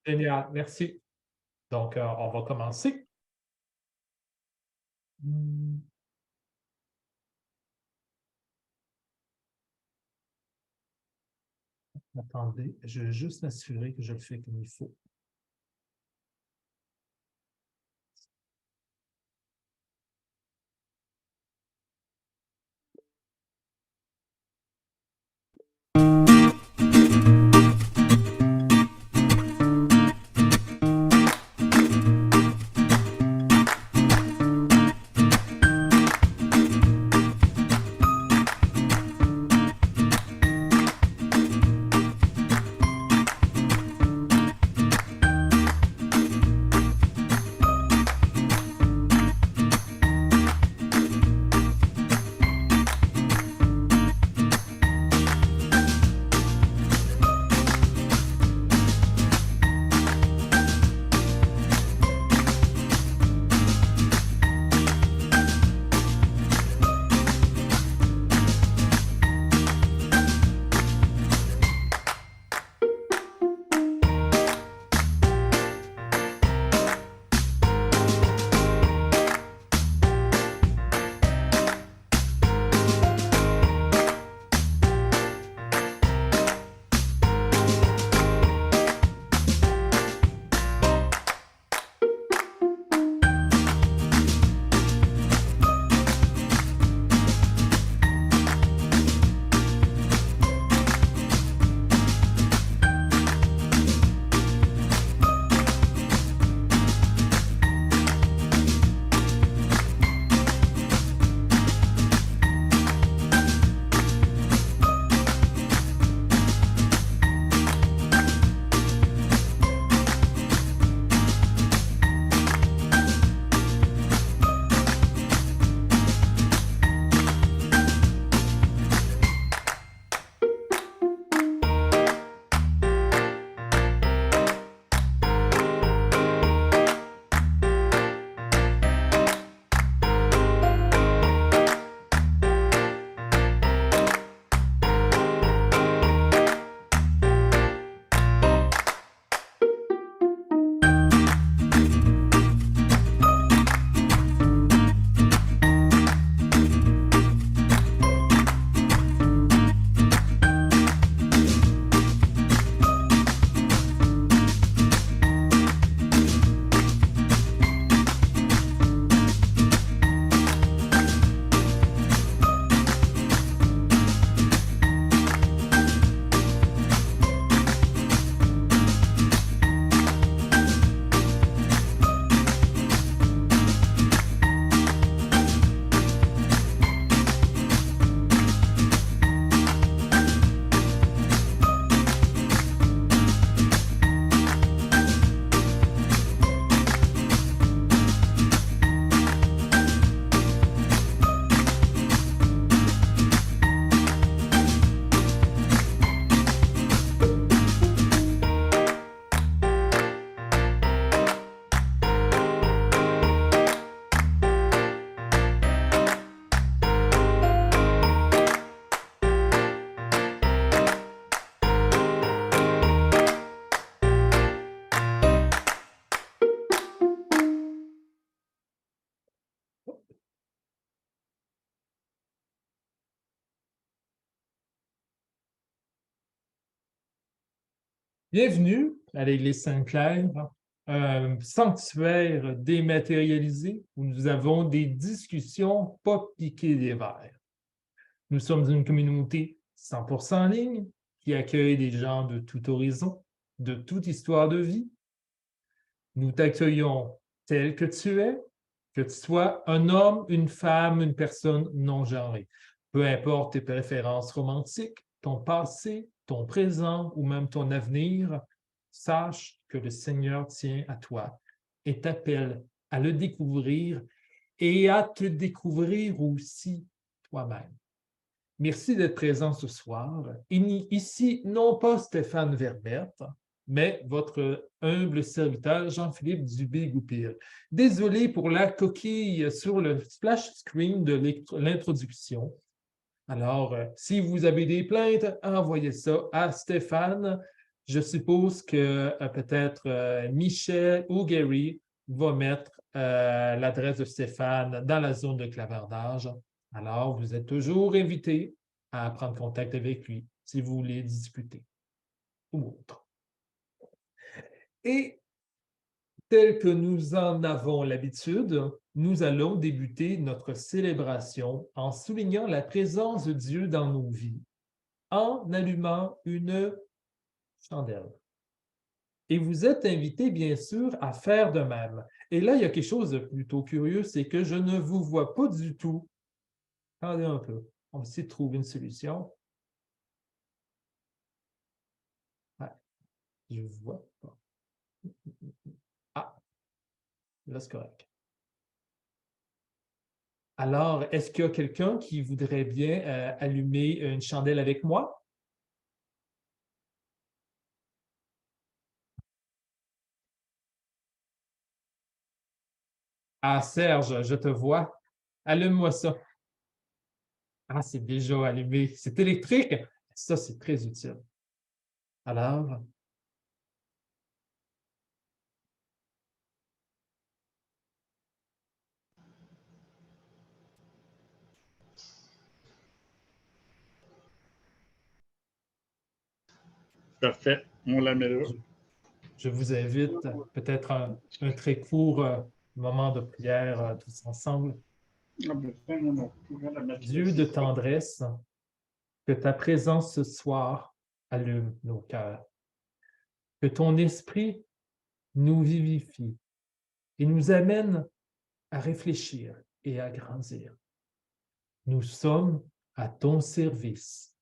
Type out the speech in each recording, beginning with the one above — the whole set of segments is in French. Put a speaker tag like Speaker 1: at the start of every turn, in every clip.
Speaker 1: Génial, merci. Donc, on va commencer. Hmm, Attendez, je vais juste m'assurer que je le fais comme il faut. Bienvenue à l'Église Sainte-Claire, un sanctuaire dématérialisé où nous avons des discussions pas piquées des verres. Nous sommes une communauté 100% en ligne qui accueille des gens de tout horizon, de toute histoire de vie. Nous t'accueillons tel que tu sois un homme, une femme, une personne non genrée. Peu importe tes préférences romantiques, ton passé, ton présent ou même ton avenir, sache que le Seigneur tient à toi et t'appelle à le découvrir et à te découvrir aussi toi-même. Merci d'être présent ce soir. Ici, non pas Stéphane Verbert, mais votre humble serviteur Jean-Philippe Dubé-Goupil. Désolé pour la coquille sur le splash screen de l'introduction. Alors, si vous avez des plaintes, envoyez ça à Stéphane je suppose que peut-être Michel ou Gary va mettre l'adresse de Stéphane dans la zone de clavardage. Alors, vous êtes toujours invité à prendre contact avec lui si vous voulez discuter ou autre. Et tel que nous en avons l'habitude, nous allons débuter notre célébration en soulignant la présence de Dieu dans nos vies, en allumant une chandelle. Et vous êtes invité, bien sûr, à faire de même. Et là, il y a quelque chose de plutôt curieux, c'est que je ne vous vois pas du tout. Attendez un peu. On va essayer de trouver une solution. Ah, je ne vous vois pas. Ah, là, c'est correct. Alors, est-ce qu'il y a quelqu'un qui voudrait bien allumer une chandelle avec moi? Ah, Serge, je te vois. Allume-moi ça. Ah, c'est déjà allumé. C'est électrique. Ça, c'est très utile. Alors,
Speaker 2: Parfait. On la met là.
Speaker 1: je, je vous invite peut-être un très court moment de prière tous ensemble.
Speaker 2: Ah, ben, on pourrait la mettre là.
Speaker 1: Dieu de tendresse, que ta présence ce soir allume nos cœurs, que ton esprit nous vivifie et nous amène à réfléchir et à grandir. Nous sommes à ton service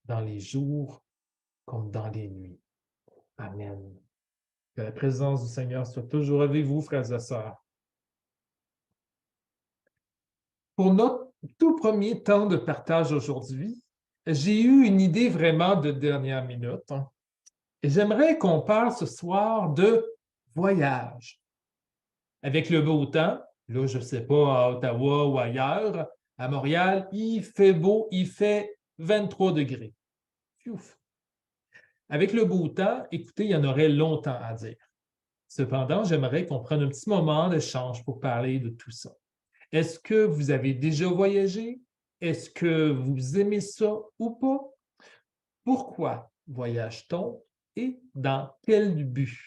Speaker 1: dans les jours comme dans les nuits. Amen. Que la présence du Seigneur soit toujours avec vous, frères et sœurs. Pour notre tout premier temps de partage aujourd'hui, j'ai eu une idée vraiment de dernière minute. Et j'aimerais qu'on parle ce soir de voyage. Avec le beau temps, là, je ne sais pas, à Ottawa ou ailleurs, à Montréal, il fait beau, il fait 23 degrés. Piouf. Avec le beau temps, écoutez, il y en aurait longtemps à dire. Cependant, j'aimerais qu'on prenne un petit moment d'échange pour parler de tout ça. Est-ce que vous avez déjà voyagé? Est-ce que vous aimez ça ou pas? Pourquoi voyage-t-on et dans quel but?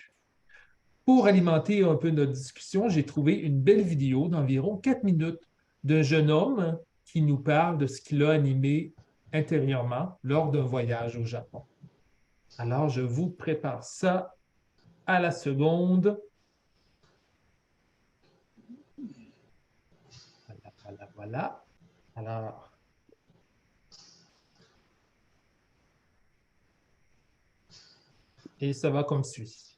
Speaker 1: Pour alimenter un peu notre discussion, j'ai trouvé une belle vidéo d'environ 4 minutes d'un jeune homme qui nous parle de ce qu'il a animé intérieurement lors d'un voyage au Japon. Alors, je vous prépare ça à la seconde. Voilà, voilà, voilà. Alors, et ça va comme suit.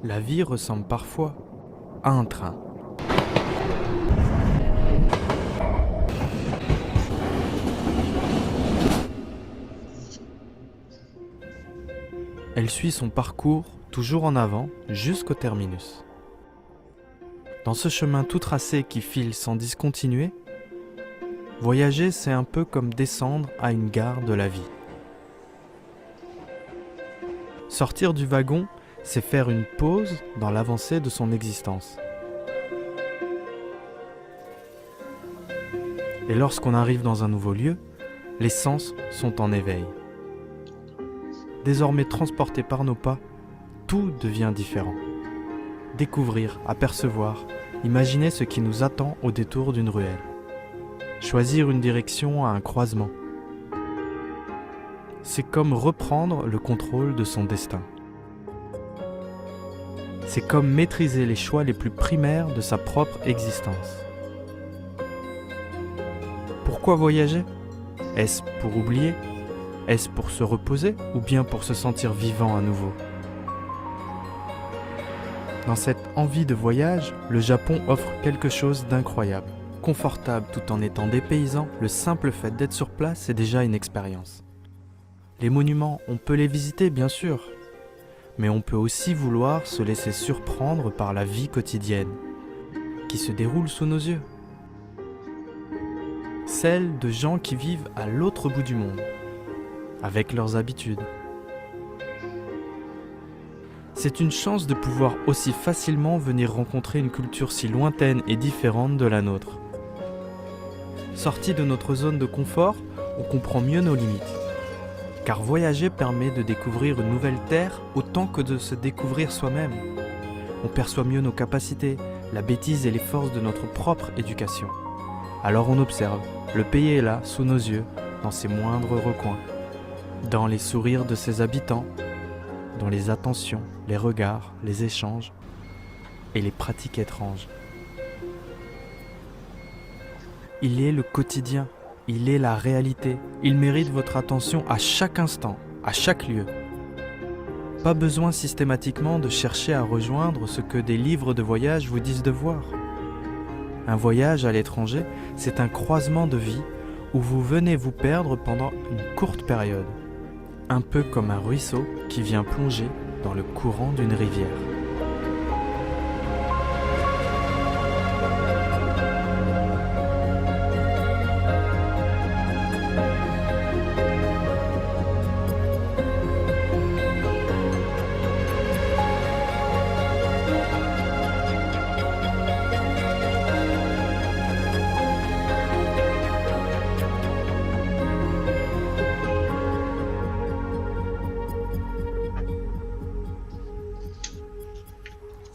Speaker 3: La vie ressemble parfois à un train. Elle suit son parcours toujours en avant jusqu'au terminus. Dans ce chemin tout tracé qui file sans discontinuer, voyager c'est un peu comme descendre à une gare de la vie. Sortir du wagon, c'est faire une pause dans l'avancée de son existence. Et lorsqu'on arrive dans un nouveau lieu, les sens sont en éveil. Désormais transportés par nos pas, tout devient différent. Découvrir, apercevoir, imaginer ce qui nous attend au détour d'une ruelle. Choisir une direction à un croisement. C'est comme reprendre le contrôle de son destin. C'est comme maîtriser les choix les plus primaires de sa propre existence. Pourquoi voyager ? Est-ce pour oublier ? Est-ce pour se reposer ou bien pour se sentir vivant à nouveau ? Dans cette envie de voyage, le Japon offre quelque chose d'incroyable. Confortable tout en étant dépaysant, le simple fait d'être sur place est déjà une expérience. Les monuments, on peut les visiter bien sûr, mais on peut aussi vouloir se laisser surprendre par la vie quotidienne, qui se déroule sous nos yeux. Celle de gens qui vivent à l'autre bout du monde, avec leurs habitudes, C'est une chance de pouvoir aussi facilement venir rencontrer une culture si lointaine et différente de la nôtre. Sortis de notre zone de confort, on comprend mieux nos limites. Car voyager permet de découvrir une nouvelle terre autant que de se découvrir soi-même. On perçoit mieux nos capacités, la bêtise et les forces de notre propre éducation. Alors on observe, le pays est là, sous nos yeux, dans ses moindres recoins, dans les sourires de ses habitants, dans les attentions, les regards, les échanges et les pratiques étranges. Il est le quotidien, il est la réalité, il mérite votre attention à chaque instant, à chaque lieu. Pas besoin systématiquement de chercher à rejoindre ce que des livres de voyage vous disent de voir. Un voyage à l'étranger, c'est un croisement de vie où vous venez vous perdre pendant une courte période. Un peu comme un ruisseau qui vient plonger dans le courant d'une rivière.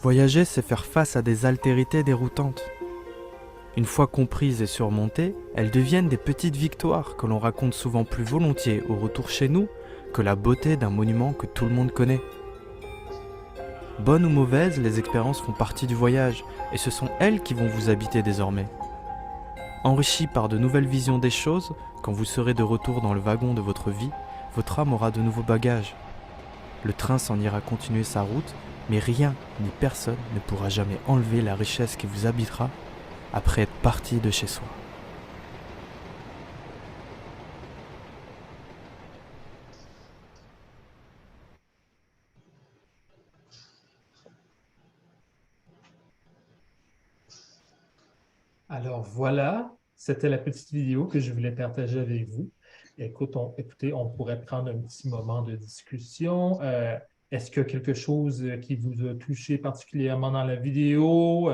Speaker 3: Voyager, c'est faire face à des altérités déroutantes. Une fois comprises et surmontées, elles deviennent des petites victoires que l'on raconte souvent plus volontiers au retour chez nous que la beauté d'un monument que tout le monde connaît. Bonnes ou mauvaises, les expériences font partie du voyage et ce sont elles qui vont vous habiter désormais. Enrichis par de nouvelles visions des choses, quand vous serez de retour dans le wagon de votre vie, votre âme aura de nouveaux bagages. Le train s'en ira continuer sa route, mais rien ni personne ne pourra jamais enlever la richesse qui vous habitera après être parti de chez soi.
Speaker 1: Alors voilà, c'était la petite vidéo que je voulais partager avec vous. Écoutez, on pourrait prendre un petit moment de discussion. Est-ce qu'il y a quelque chose qui vous a touché particulièrement dans la vidéo?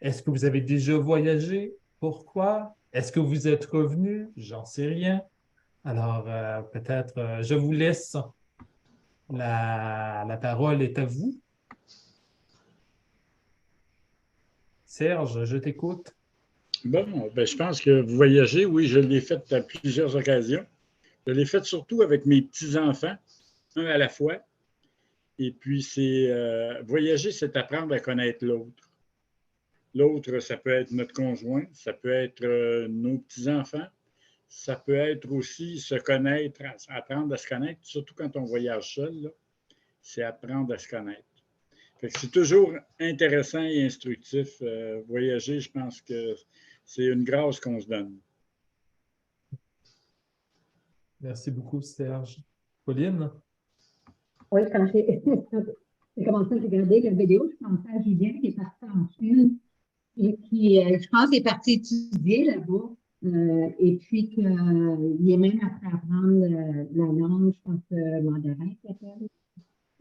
Speaker 1: Est-ce que vous avez déjà voyagé? Pourquoi? Est-ce que vous êtes revenu? J'en sais rien. Alors, peut-être, je vous laisse. La parole est à vous. Serge, je t'écoute.
Speaker 2: Bon, ben, je pense que voyager, oui, je l'ai fait à plusieurs occasions. Je l'ai fait surtout avec mes petits-enfants, un à la fois. Et puis, voyager, c'est apprendre à connaître l'autre. L'autre, ça peut être notre conjoint, ça peut être nos petits-enfants, ça peut être aussi se connaître, apprendre à se connaître, surtout quand on voyage seul, là, c'est apprendre à se connaître. Fait que c'est toujours intéressant et instructif. Voyager, je pense que c'est une grâce qu'on se donne.
Speaker 1: Merci beaucoup, Serge. Pauline?
Speaker 4: Oui, quand j'ai commencé à regarder la vidéo, je pensais à Julien qui est parti en Chine et qui, je pense, est parti étudier là-bas. Et puis qu'il est même après apprendre la langue, je pense, mandarin, ça s'appelle.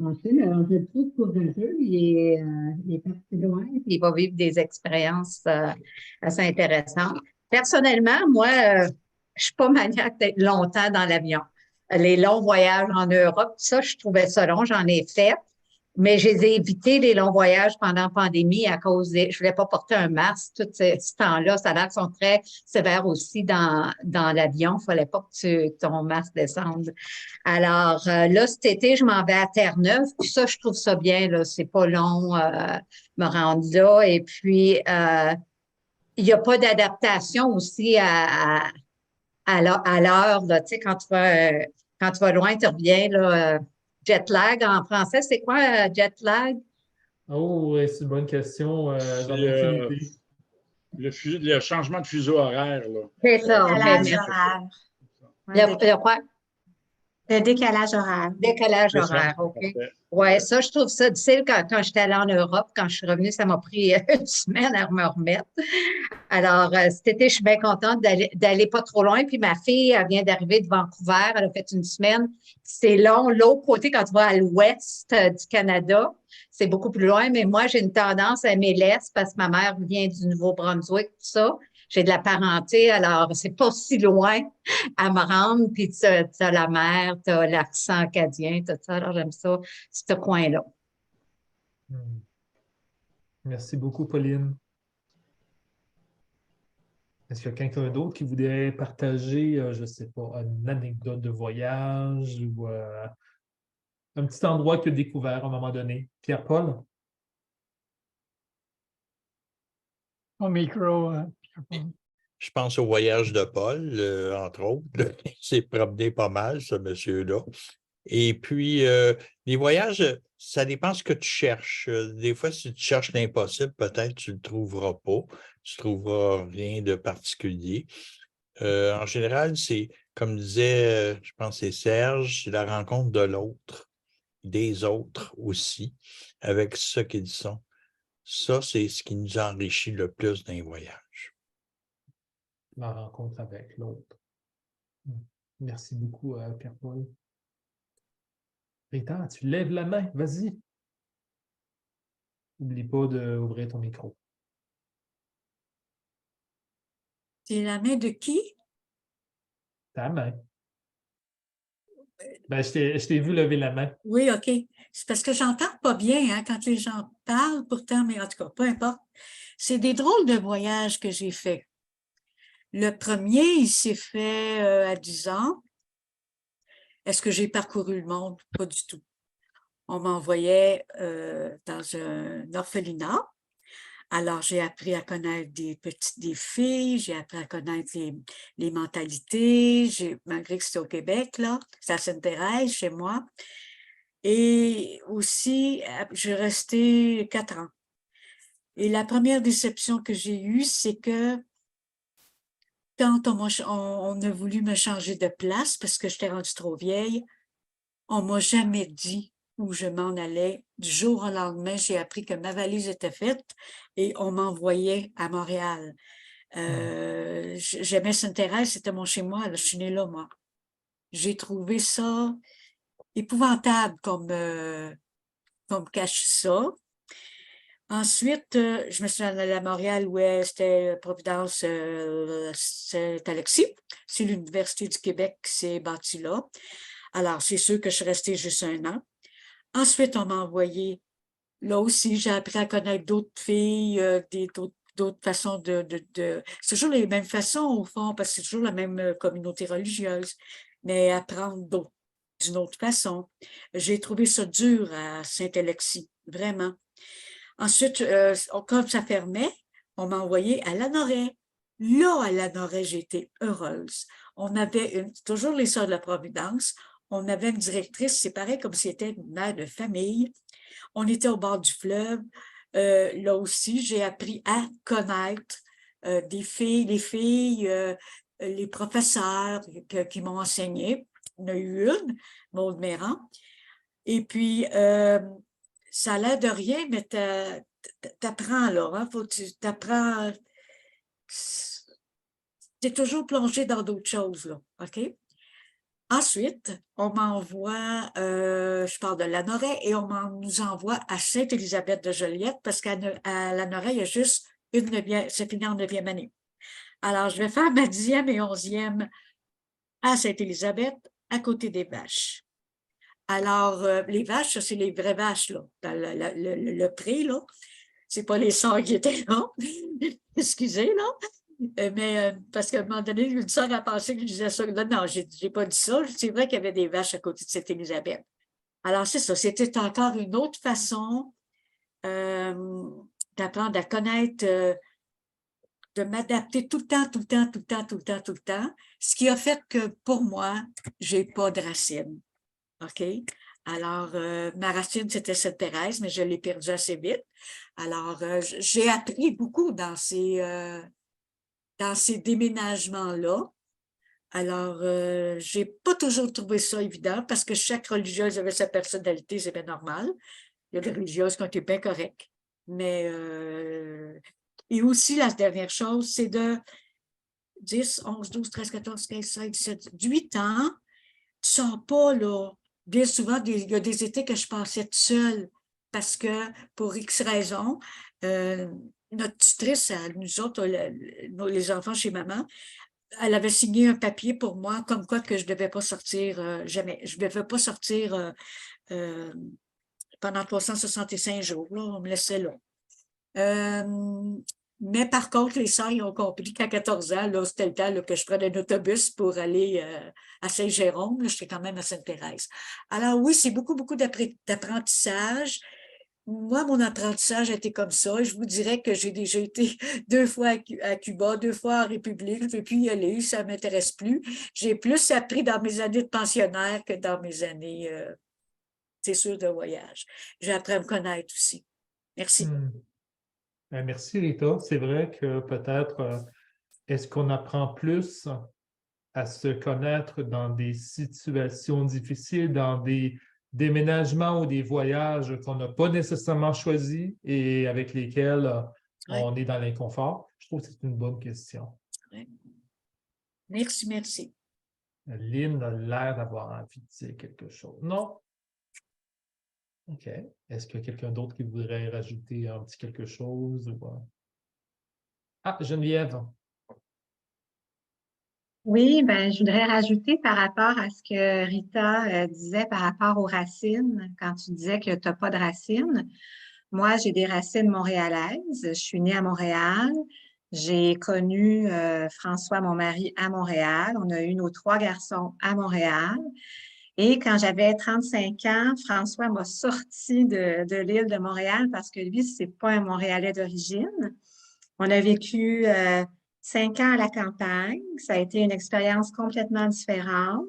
Speaker 4: En Chine, alors je le trouve courageux, il est parti loin, puis il va vivre des expériences assez intéressantes. Personnellement, moi, je suis pas maniaque d'être longtemps dans l'avion. Les longs voyages en Europe, ça, je trouvais ça long, j'en ai fait. Mais j'ai évité les longs voyages pendant la pandémie à cause je voulais pas porter un masque tout ce temps-là. Ça a l'air qu'ils sont très sévères aussi dans l'avion. Il fallait pas que ton masque descende. Alors, là, cet été, je m'en vais à Terre-Neuve. Puis ça, je trouve ça bien, là. C'est pas long, me rendre là. Et puis, il n'y a pas d'adaptation aussi à l'heure, là. Tu sais, quand tu vas loin, tu reviens, là. Jet lag en français, c'est quoi jet lag?
Speaker 1: Oh, ouais, c'est une bonne question. J'en ai aucune idée.
Speaker 2: Le changement de fuseau horaire. Là.
Speaker 4: C'est ça.
Speaker 5: Décalage horaire.
Speaker 4: Il y a quoi? Le décalage horaire. Décalage
Speaker 2: C'est ça.
Speaker 4: horaire, OK.
Speaker 2: Parfait.
Speaker 4: Oui, ça, je trouve ça difficile quand j'étais allée en Europe. Quand je suis revenue, ça m'a pris une semaine à me remettre. Alors, cet été, je suis bien contente d'aller pas trop loin. Puis ma fille, elle vient d'arriver de Vancouver. Elle a fait une semaine. C'est long. L'autre côté, quand tu vas à l'ouest du Canada, c'est beaucoup plus loin. Mais moi, j'ai une tendance à aimer l'Est parce que ma mère vient du Nouveau-Brunswick, tout ça. J'ai de la parenté, alors c'est pas si loin à me rendre. Puis tu as la mer, tu as l'accent acadien, tout ça. Alors, j'aime ça, ce coin-là.
Speaker 1: Hmm. Merci beaucoup, Pauline. Est-ce qu'il y a quelqu'un d'autre qui voudrait partager, je ne sais pas, une anecdote de voyage ou un petit endroit qu'il a découvert à un moment donné? Pierre-Paul?
Speaker 5: Au micro, Pierre-Paul.
Speaker 6: Je pense au voyage de Paul, entre autres. Il s'est promené pas mal, ce monsieur-là. Et puis, les voyages, ça dépend ce que tu cherches. Des fois, si tu cherches l'impossible, peut-être tu ne le trouveras pas. Tu ne trouveras rien de particulier. En général, c'est, comme disait, je pense que c'est Serge, c'est la rencontre de l'autre, des autres aussi, avec ce qu'ils sont. Ça, c'est ce qui nous enrichit le plus dans les voyages.
Speaker 1: La rencontre avec l'autre. Merci beaucoup, Pierre-Paul. Rita, tu lèves la main, vas-y. N'oublie pas d'ouvrir ton micro.
Speaker 7: C'est la main de qui?
Speaker 1: Ta main. Ben, je t'ai vu lever la main.
Speaker 7: Oui, OK. C'est parce que j'entends pas bien hein, quand les gens parlent, pourtant, mais en tout cas, peu importe. C'est des drôles de voyages que j'ai faits. Le premier, il s'est fait à 10 ans. Est-ce que j'ai parcouru le monde? Pas du tout. On m'envoyait dans un orphelinat. Alors, j'ai appris à connaître des filles, j'ai appris à connaître les mentalités, malgré que c'était au Québec, là, c'est à Sainte-Thérèse, chez moi. Et aussi, j'ai resté 4 ans. Et la première déception que j'ai eue, c'est que quand on a voulu me changer de place parce que j'étais rendue trop vieille, on m'a jamais dit où je m'en allais. Du jour au lendemain, j'ai appris que ma valise était faite et on m'envoyait à Montréal. J'aimais Sainte-Thérèse, c'était mon chez-moi, je suis née là, moi. J'ai trouvé ça épouvantable comme cache ça. Ensuite, je me suis allée à Montréal où c'était Providence Saint-Alexis. C'est l'Université du Québec qui s'est bâtie là. Alors, c'est sûr que je suis restée juste 1 an. Ensuite, on m'a envoyé, là aussi, j'ai appris à connaître d'autres filles, d'autres façons c'est toujours les mêmes façons, au fond, parce que c'est toujours la même communauté religieuse, mais apprendre d'une autre façon. J'ai trouvé ça dur à Saint-Alexis, vraiment. Ensuite, comme ça fermait, on m'a envoyé à Lanoraie. Là, à Lanoraie, j'étais heureuse. On avait toujours les Sœurs de la Providence, on avait une directrice, c'est pareil comme si c'était une mère de famille. On était au bord du fleuve. Là aussi, j'ai appris à connaître les filles, les professeurs qui m'ont enseigné. Il y en a eu une, Maude Méran. Et puis, ça a l'air de rien, mais t'apprends là. Hein? Faut que tu t'apprends. T'es toujours plongé dans d'autres choses, là. OK? Ensuite, on m'envoie, je parle de Lanoraie, et on nous envoie à Sainte-Élisabeth de Joliette, parce qu'à Lanoraie, il y a juste c'est fini en 9e année. Alors, je vais faire ma 10e et 11e à Sainte-Élisabeth, à côté des vaches. Alors, les vaches, ça, c'est les vraies vaches, là, dans le pré, là. C'est pas les sœurs qui étaient là. Excusez, là. Mais parce qu'à un moment donné, une sœur a pensé que je disais ça. Là, non, j'ai pas dit ça. C'est vrai qu'il y avait des vaches à côté de Sainte-Élisabeth. Alors, c'est ça. C'était encore une autre façon d'apprendre à connaître, de m'adapter tout le temps. Ce qui a fait que, pour moi, j'ai pas de racines. OK? Alors, ma racine, c'était Sainte-Thérèse, mais je l'ai perdue assez vite. Alors, j'ai appris beaucoup dans ces déménagements-là. Alors, j'ai pas toujours trouvé ça évident parce que chaque religieuse avait sa personnalité, c'est bien normal. Il y a des religieuses qui ont été bien correctes. Mais, et aussi, la dernière chose, c'est de 10, 11, 12, 13, 14, 15, 16, 17, 18 ans, tu sors pas, là. Bien souvent, il y a des étés que je passais toute seule parce que, pour X raisons, notre tutrice, nous autres, les enfants chez maman, elle avait signé un papier pour moi comme quoi que je ne devais pas sortir jamais. Je ne devais pas sortir pendant 365 jours. Là, on me laissait là. Mais par contre, les sœurs ils ont compris qu'à 14 ans, là, c'était le temps là, que je prenne un autobus pour aller à Saint-Jérôme. J'étais quand même à Sainte-Thérèse. Alors oui, c'est beaucoup, beaucoup d'apprentissage. Moi, mon apprentissage a été comme ça. Je vous dirais que j'ai déjà été 2 fois à Cuba, 2 fois en République. Je ne veux plus y aller, ça ne m'intéresse plus. J'ai plus appris dans mes années de pensionnaire que dans mes années, c'est sûr, de voyage. J'ai appris à me connaître aussi. Merci.
Speaker 1: Ben, merci, Rita. C'est vrai que peut-être, est-ce qu'on apprend plus à se connaître dans des situations difficiles, dans des déménagements ou des voyages qu'on n'a pas nécessairement choisis et avec lesquels on est dans l'inconfort? Je trouve que c'est une bonne question.
Speaker 7: Ouais. Merci, merci.
Speaker 1: Lynn a l'air d'avoir envie de dire quelque chose. Non? OK. Est-ce qu'il y a quelqu'un d'autre qui voudrait rajouter un petit quelque chose? Ah, Geneviève.
Speaker 8: Oui, ben, je voudrais rajouter par rapport à ce que Rita disait par rapport aux racines, quand tu disais que tu n'as pas de racines. Moi, j'ai des racines montréalaises. Je suis née à Montréal. J'ai connu François, mon mari, à Montréal. On a eu nos 3 garçons à Montréal. Et quand j'avais 35 ans, François m'a sorti de l'île de Montréal parce que lui, c'est pas un Montréalais d'origine. On a vécu 5 ans à la campagne. Ça a été une expérience complètement différente.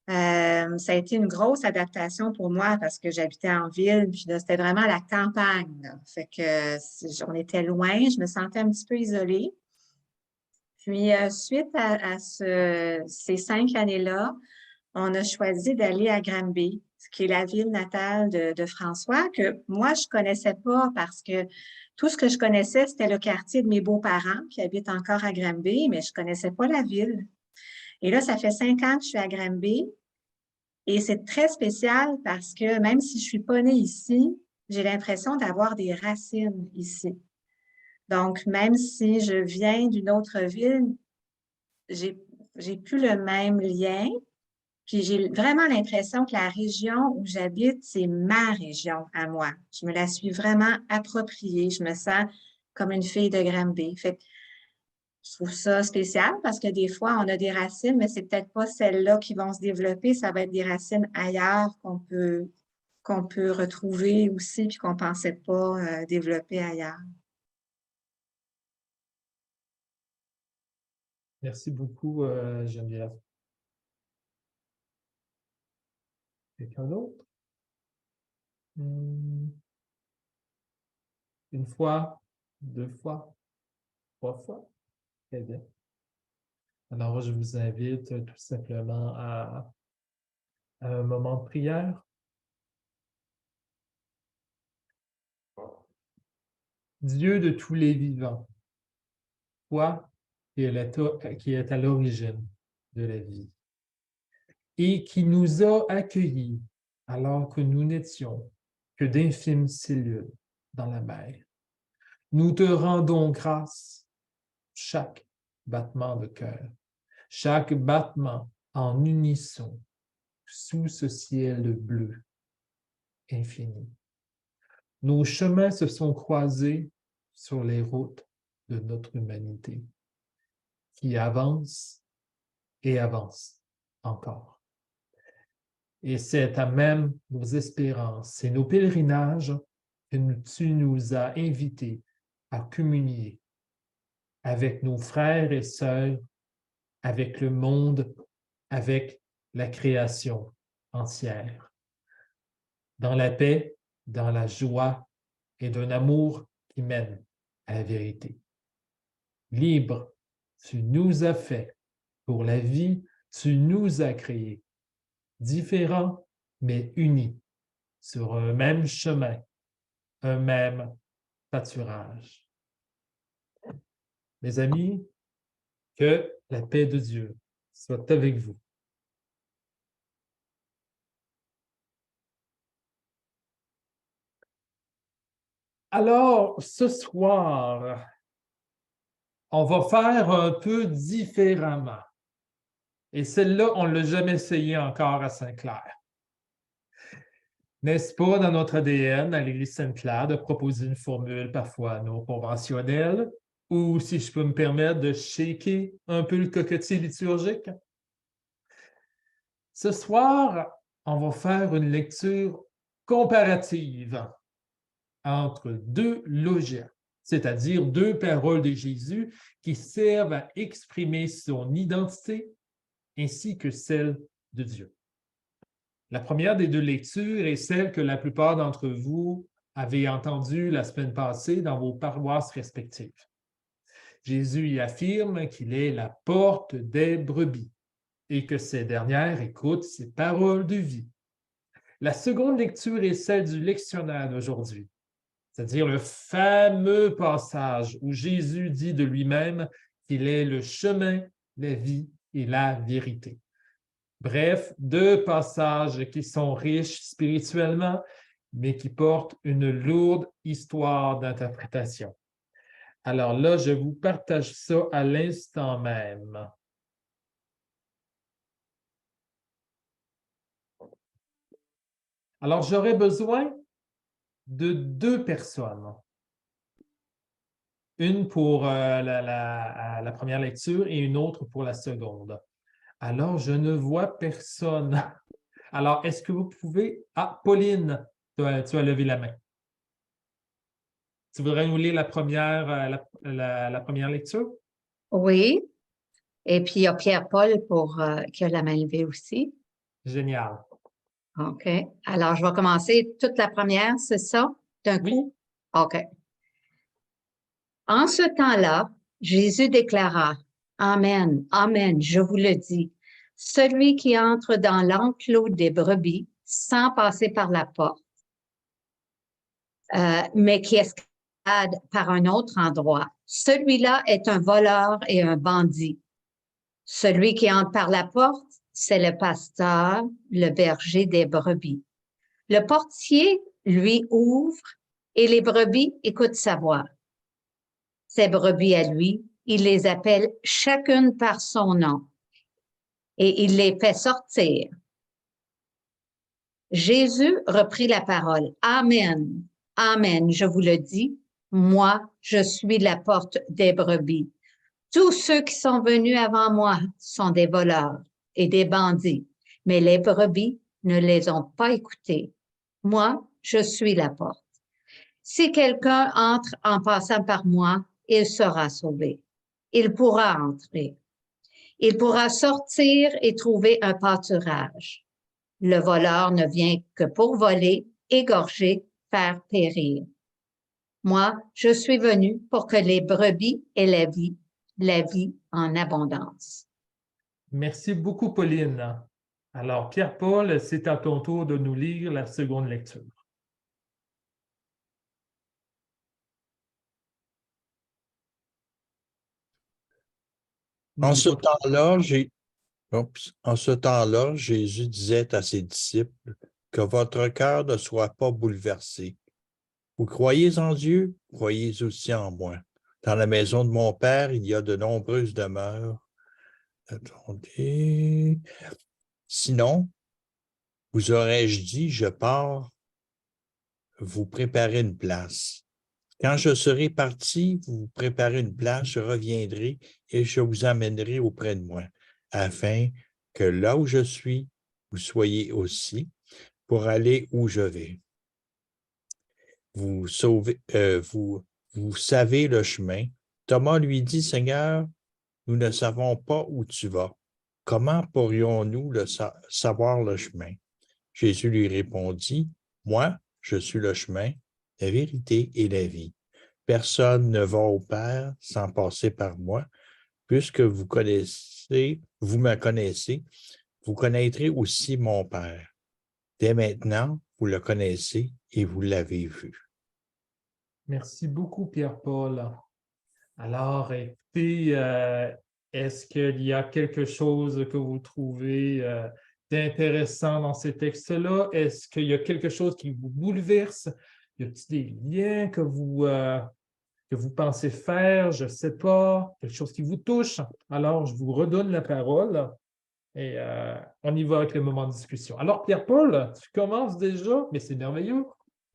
Speaker 8: Ça a été une grosse adaptation pour moi parce que j'habitais en ville, puis là, c'était vraiment la campagne, là. Fait que on était loin, je me sentais un petit peu isolée. Puis, suite à ces 5 années-là, on a choisi d'aller à Granby, qui est la ville natale de François, que moi, je connaissais pas parce que tout ce que je connaissais, c'était le quartier de mes beaux-parents qui habitent encore à Granby, mais je connaissais pas la ville. Et là, ça fait 5 ans que je suis à Granby et c'est très spécial parce que même si je suis pas née ici, j'ai l'impression d'avoir des racines ici. Donc, même si je viens d'une autre ville, j'ai plus le même lien. Puis j'ai vraiment l'impression que la région où j'habite, c'est ma région à moi. Je me la suis vraiment appropriée. Je me sens comme une fille de Granby. Fait que je trouve ça spécial parce que des fois, on a des racines, mais c'est peut-être pas celles-là qui vont se développer. Ça va être des racines ailleurs qu'on peut retrouver aussi puis qu'on pensait pas développer ailleurs.
Speaker 1: Merci beaucoup, Geneviève. Quelqu'un d'autre? Une fois, 2 fois, 3 fois? Très bien. Alors, je vous invite tout simplement à un moment de prière. Dieu de tous les vivants, toi qui est à l'origine de la vie et qui nous a accueillis alors que nous n'étions que d'infimes cellules dans la mer. Nous te rendons grâce chaque battement de cœur, chaque battement en unisson sous ce ciel bleu infini. Nos chemins se sont croisés sur les routes de notre humanité, qui avance et avance encore. Et c'est à même nos espérances et nos pèlerinages que tu nous as invités à communier avec nos frères et sœurs, avec le monde, avec la création entière. Dans la paix, dans la joie et d'un amour qui mène à la vérité. Libre, tu nous as fait Pour la vie, tu nous as créés, différents mais unis, sur un même chemin, un même pâturage. Mes amis, que la paix de Dieu soit avec vous. Alors, ce soir, on va faire un peu différemment. Et celle-là, on ne l'a jamais essayé encore à Sainte-Claire. N'est-ce pas dans notre ADN, à l'Église Sainte-Claire, de proposer une formule parfois non conventionnelle, ou, si je peux me permettre, de shaker un peu le cocotier liturgique? Ce soir, on va faire une lecture comparative entre deux logiens, c'est-à-dire deux paroles de Jésus qui servent à exprimer son identité ainsi que celle de Dieu. La première des deux lectures est celle que la plupart d'entre vous avez entendue la semaine passée dans vos paroisses respectives. Jésus y affirme qu'il est la porte des brebis et que ces dernières écoutent ses paroles de vie. La seconde lecture est celle du lectionnaire d'aujourd'hui, c'est-à-dire le fameux passage où Jésus dit de lui-même qu'il est le chemin, la vie et la vérité. Bref, deux passages qui sont riches spirituellement, mais qui portent une lourde histoire d'interprétation. Alors là, je vous partage ça à l'instant même. Alors, j'aurais besoin de deux personnes. Une pour la première lecture et une autre pour la seconde. Alors, je ne vois personne. Alors, est-ce que vous pouvez... Ah, Pauline, tu as levé la main. Tu voudrais nous lire la première lecture?
Speaker 8: Oui. Et puis, il y a Pierre-Paul qui a la main levée aussi.
Speaker 1: Génial.
Speaker 8: OK. Alors, je vais commencer toute la première, c'est ça, d'un coup? OK. En ce temps-là, Jésus déclara, « Amen, Amen, je vous le dis, celui qui entre dans l'enclos des brebis sans passer par la porte, mais qui escalade par un autre endroit, celui-là est un voleur et un bandit. Celui qui entre par la porte, c'est le pasteur, le berger des brebis. Le portier, lui, ouvre et les brebis écoutent sa voix. Ces brebis à lui, il les appelle chacune par son nom et il les fait sortir. Jésus reprit la parole. Amen, Amen, je vous le dis, moi, je suis la porte des brebis. Tous ceux qui sont venus avant moi sont des voleurs et des bandits, mais les brebis ne les ont pas écoutés. Moi, je suis la porte. Si quelqu'un entre en passant par moi, il sera sauvé. Il pourra entrer. Il pourra sortir et trouver un pâturage. Le voleur ne vient que pour voler, égorger, faire périr. Moi, je suis venu pour que les brebis aient la vie en abondance.
Speaker 1: Merci beaucoup, Pauline. Alors, Pierre-Paul, c'est à ton tour de nous lire la seconde lecture.
Speaker 6: En ce temps-là, Jésus disait à ses disciples que votre cœur ne soit pas bouleversé. Vous croyez en Dieu, croyez aussi en moi. Dans la maison de mon Père, il y a de nombreuses demeures. Attendez. Sinon, vous aurais-je dit, je pars vous préparer une place. Quand je serai parti, vous préparez une place, je reviendrai et je vous amènerai auprès de moi, afin que là où je suis, vous soyez aussi, pour aller où je vais. Vous savez le chemin. Thomas lui dit, Seigneur, nous ne savons pas où tu vas. Comment pourrions-nous savoir le chemin? Jésus lui répondit, moi, je suis le chemin, la vérité et la vie. Personne ne va au Père sans passer par moi. puisque vous me connaissez, vous connaîtrez aussi mon Père. Dès maintenant, vous le connaissez et vous l'avez vu.
Speaker 1: Merci beaucoup, Pierre-Paul. Alors, écoutez, est-ce qu'il y a quelque chose que vous trouvez d'intéressant dans ces textes-là? Est-ce qu'il y a quelque chose qui vous bouleverse? Y a-t-il des liens que vous pensez faire? Je ne sais pas. Quelque chose qui vous touche? Alors, je vous redonne la parole et on y va avec le moment de discussion. Alors, Pierre-Paul, tu commences déjà, mais c'est merveilleux.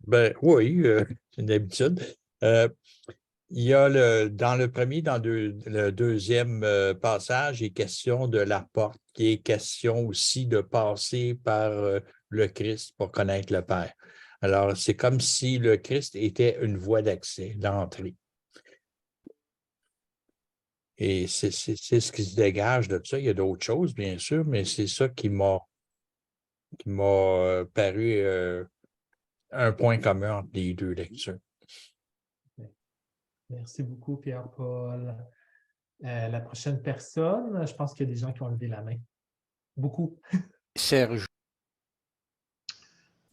Speaker 6: Ben oui, c'est une habitude. Il y a dans le deuxième passage, il est question de la porte, qui est question aussi de passer par le Christ pour connaître le Père. Alors, c'est comme si le Christ était une voie d'accès, d'entrée. Et c'est ce qui se dégage de ça. Il y a d'autres choses, bien sûr, mais c'est ça qui m'a paru un point commun entre les deux lectures.
Speaker 1: Merci beaucoup, Pierre-Paul. La prochaine personne, je pense qu'il y a des gens qui ont levé la main. Beaucoup.
Speaker 9: Serge.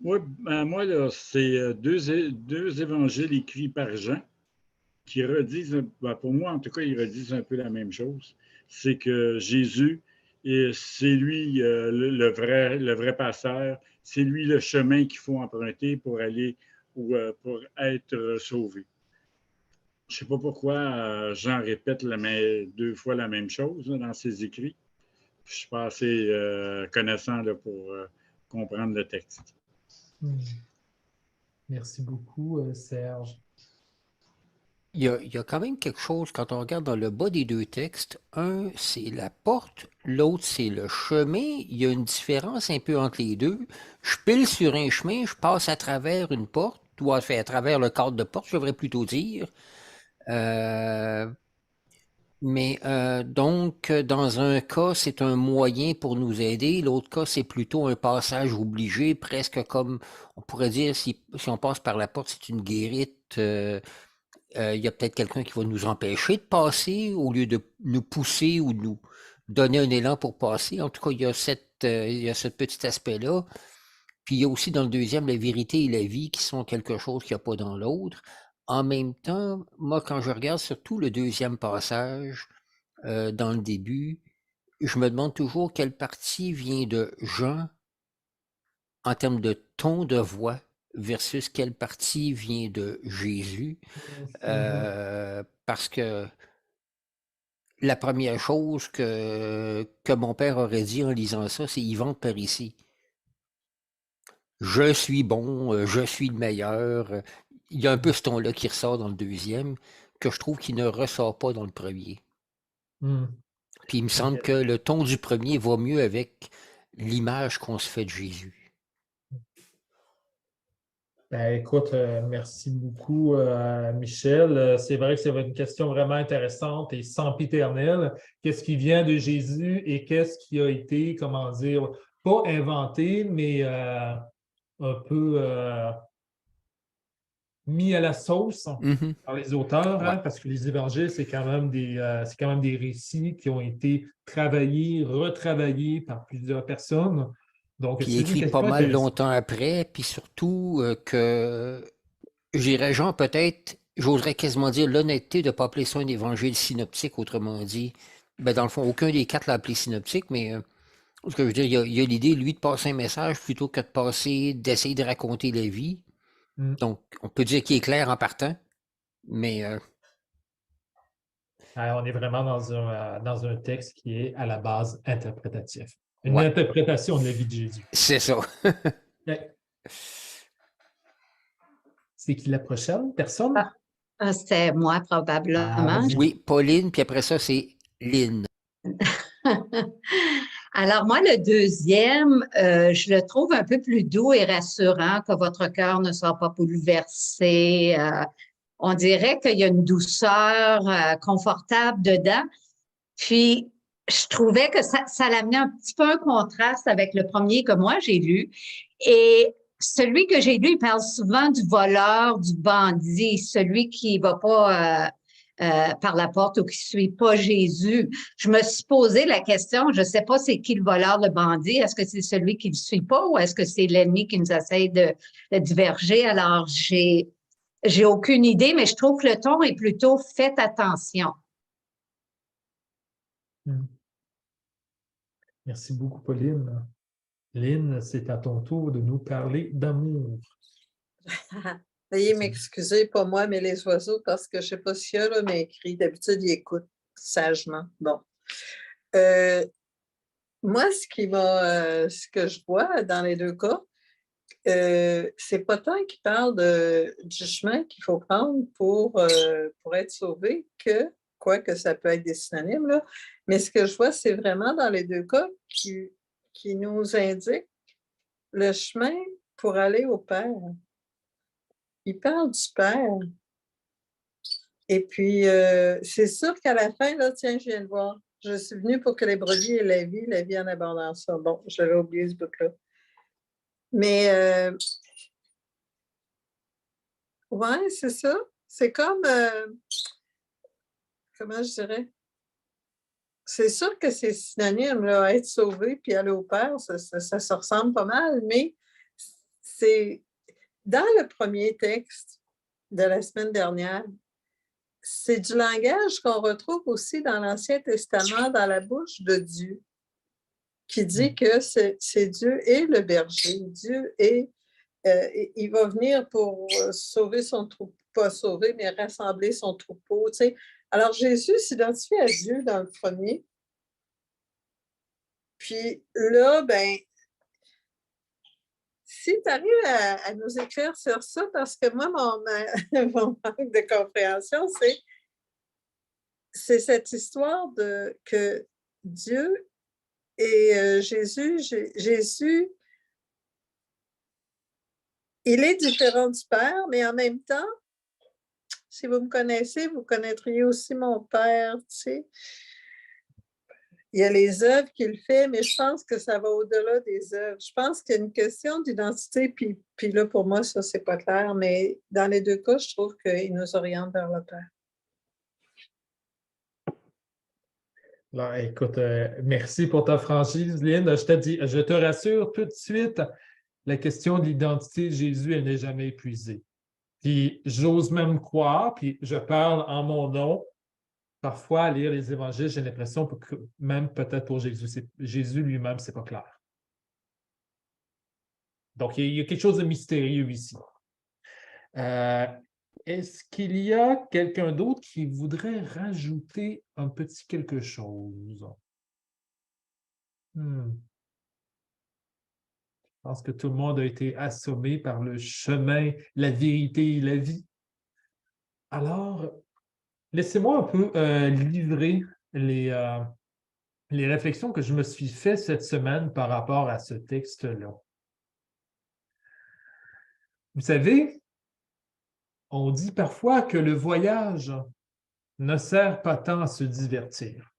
Speaker 2: Oui, moi, là, c'est deux évangiles écrits par Jean qui redisent, pour moi, en tout cas, ils redisent un peu la même chose. C'est que Jésus, c'est lui le vrai passeur, c'est lui le chemin qu'il faut emprunter pour aller ou pour être sauvé. Je ne sais pas pourquoi Jean répète deux fois la même chose dans ses écrits. Je ne suis pas assez connaissant là, pour comprendre le texte.
Speaker 1: Merci beaucoup, Serge.
Speaker 9: Il y a quand même quelque chose, quand on regarde dans le bas des deux textes, un, c'est la porte, l'autre, c'est le chemin. Il y a une différence un peu entre les deux. Je pile sur un chemin, je passe à travers une porte, ou à travers le cadre de porte, je devrais plutôt dire. Donc, dans un cas, c'est un moyen pour nous aider. L'autre cas, c'est plutôt un passage obligé, presque comme, on pourrait dire, si on passe par la porte, c'est une guérite. Il y a peut-être quelqu'un qui va nous empêcher de passer au lieu de nous pousser ou de nous donner un élan pour passer. En tout cas, il y a ce petit aspect-là. Puis il y a aussi dans le deuxième la vérité et la vie qui sont quelque chose qu'il n'y a pas dans l'autre. En même temps, moi, quand je regarde surtout le deuxième passage dans le début, je me demande toujours quelle partie vient de Jean en termes de ton de voix versus quelle partie vient de Jésus. Parce que la première chose que mon père aurait dit en lisant ça, c'est « Ils vendent par ici ». Je suis bon, je suis le meilleur. Il y a un peu ce ton-là qui ressort dans le deuxième, que je trouve qu'il ne ressort pas dans le premier. Puis il me semble que le ton du premier va mieux avec l'image qu'on se fait de Jésus.
Speaker 1: Ben, écoute, merci beaucoup, Michel. C'est vrai que c'est une question vraiment intéressante et sempiternelle. Qu'est-ce qui vient de Jésus et qu'est-ce qui a été, comment dire, pas inventé, mais un peu mis à la sauce par les auteurs, hein, parce que les évangiles, c'est quand même des récits qui ont été travaillés, retravaillés par plusieurs personnes. Donc,
Speaker 9: puis écrit pas mal longtemps après, puis surtout que j'irais genre peut-être, j'oserais quasiment dire l'honnêteté de ne pas appeler ça un évangile synoptique, autrement dit. Ben, dans le fond, aucun des quatre l'a appelé synoptique, mais ce que je veux dire, il y a l'idée, lui, de passer un message plutôt que d'essayer de raconter la vie. Donc, on peut dire qu'il est clair en partant, mais...
Speaker 1: on est vraiment dans un texte qui est à la base interprétatif. Une interprétation de la vie de Jésus.
Speaker 9: C'est ça.
Speaker 1: C'est qui la prochaine personne?
Speaker 8: C'est moi, probablement.
Speaker 9: Oui, Pauline, puis après ça, c'est Lynn.
Speaker 8: Alors, moi, le deuxième, je le trouve un peu plus doux et rassurant, que votre cœur ne soit pas bouleversé. On dirait qu'il y a une douceur confortable dedans. Puis, je trouvais que ça l'amenait un petit peu un contraste avec le premier que moi, j'ai lu. Et celui que j'ai lu, il parle souvent du voleur, du bandit, celui qui va pas
Speaker 4: par la porte ou qui ne suit pas Jésus. Je me suis posé la question, je ne sais pas c'est qui le voleur, le bandit, est-ce que c'est celui qui ne le suit pas ou est-ce que c'est l'ennemi qui nous essaie de diverger? Alors, j'ai aucune idée, mais je trouve que le ton est plutôt « faites attention ».
Speaker 1: Merci beaucoup, Pauline. Lynn, c'est à ton tour de nous parler d'amour.
Speaker 10: Veuillez m'excuser, pas moi, mais les oiseaux, parce que je ne sais pas s'il y a, là, mais écrit. D'habitude, ils écoutent sagement. Bon. Moi, ce que je vois dans les deux cas, c'est pas tant qu'il parle du chemin qu'il faut prendre pour être sauvé que, quoique ça peut être des synonymes, là, mais ce que je vois, c'est vraiment dans les deux cas qui nous indique le chemin pour aller au Père. Il parle du Père. Et puis, c'est sûr qu'à la fin, là, tiens, je viens de voir, je suis venue pour que les brebis aient la vie en abondance. Bon, j'avais oublié ce bout-là. Mais, ouais, c'est ça. C'est comme, comment je dirais? C'est sûr que c'est synonyme, là, être sauvé puis aller au Père, ça se ressemble pas mal, mais c'est dans le premier texte de la semaine dernière, c'est du langage qu'on retrouve aussi dans l'Ancien Testament, dans la bouche de Dieu, qui dit que c'est Dieu et le berger. Dieu est, il va venir pour sauver son troupeau, pas sauver, mais rassembler son troupeau. Tu sais. Alors, Jésus s'identifie à Dieu dans le premier. Puis là, ben, si tu arrives à nous écrire sur ça, parce que moi, mon manque de compréhension, c'est cette histoire que Dieu et Jésus, il est différent du Père, mais en même temps, si vous me connaissez, vous connaîtriez aussi mon Père, tu sais. Il y a les œuvres qu'il fait, mais je pense que ça va au-delà des œuvres. Je pense qu'il y a une question d'identité, puis là, pour moi, ça, c'est pas clair, mais dans les deux cas, je trouve qu'il nous oriente vers le Père.
Speaker 1: Alors, écoute, merci pour ta franchise, Lynn. Je te rassure tout de suite, la question de l'identité de Jésus, elle n'est jamais épuisée. Puis j'ose même croire, puis je parle en mon nom. Parfois, à lire les évangiles, j'ai l'impression que même peut-être pour Jésus lui-même, c'est pas clair. Donc, il y a quelque chose de mystérieux ici. Est-ce qu'il y a quelqu'un d'autre qui voudrait rajouter un petit quelque chose? Je pense que tout le monde a été assommé par le chemin, la vérité et la vie. Alors, laissez-moi un peu livrer les réflexions que je me suis faites cette semaine par rapport à ce texte-là. Vous savez, on dit parfois que le voyage ne sert pas tant à se divertir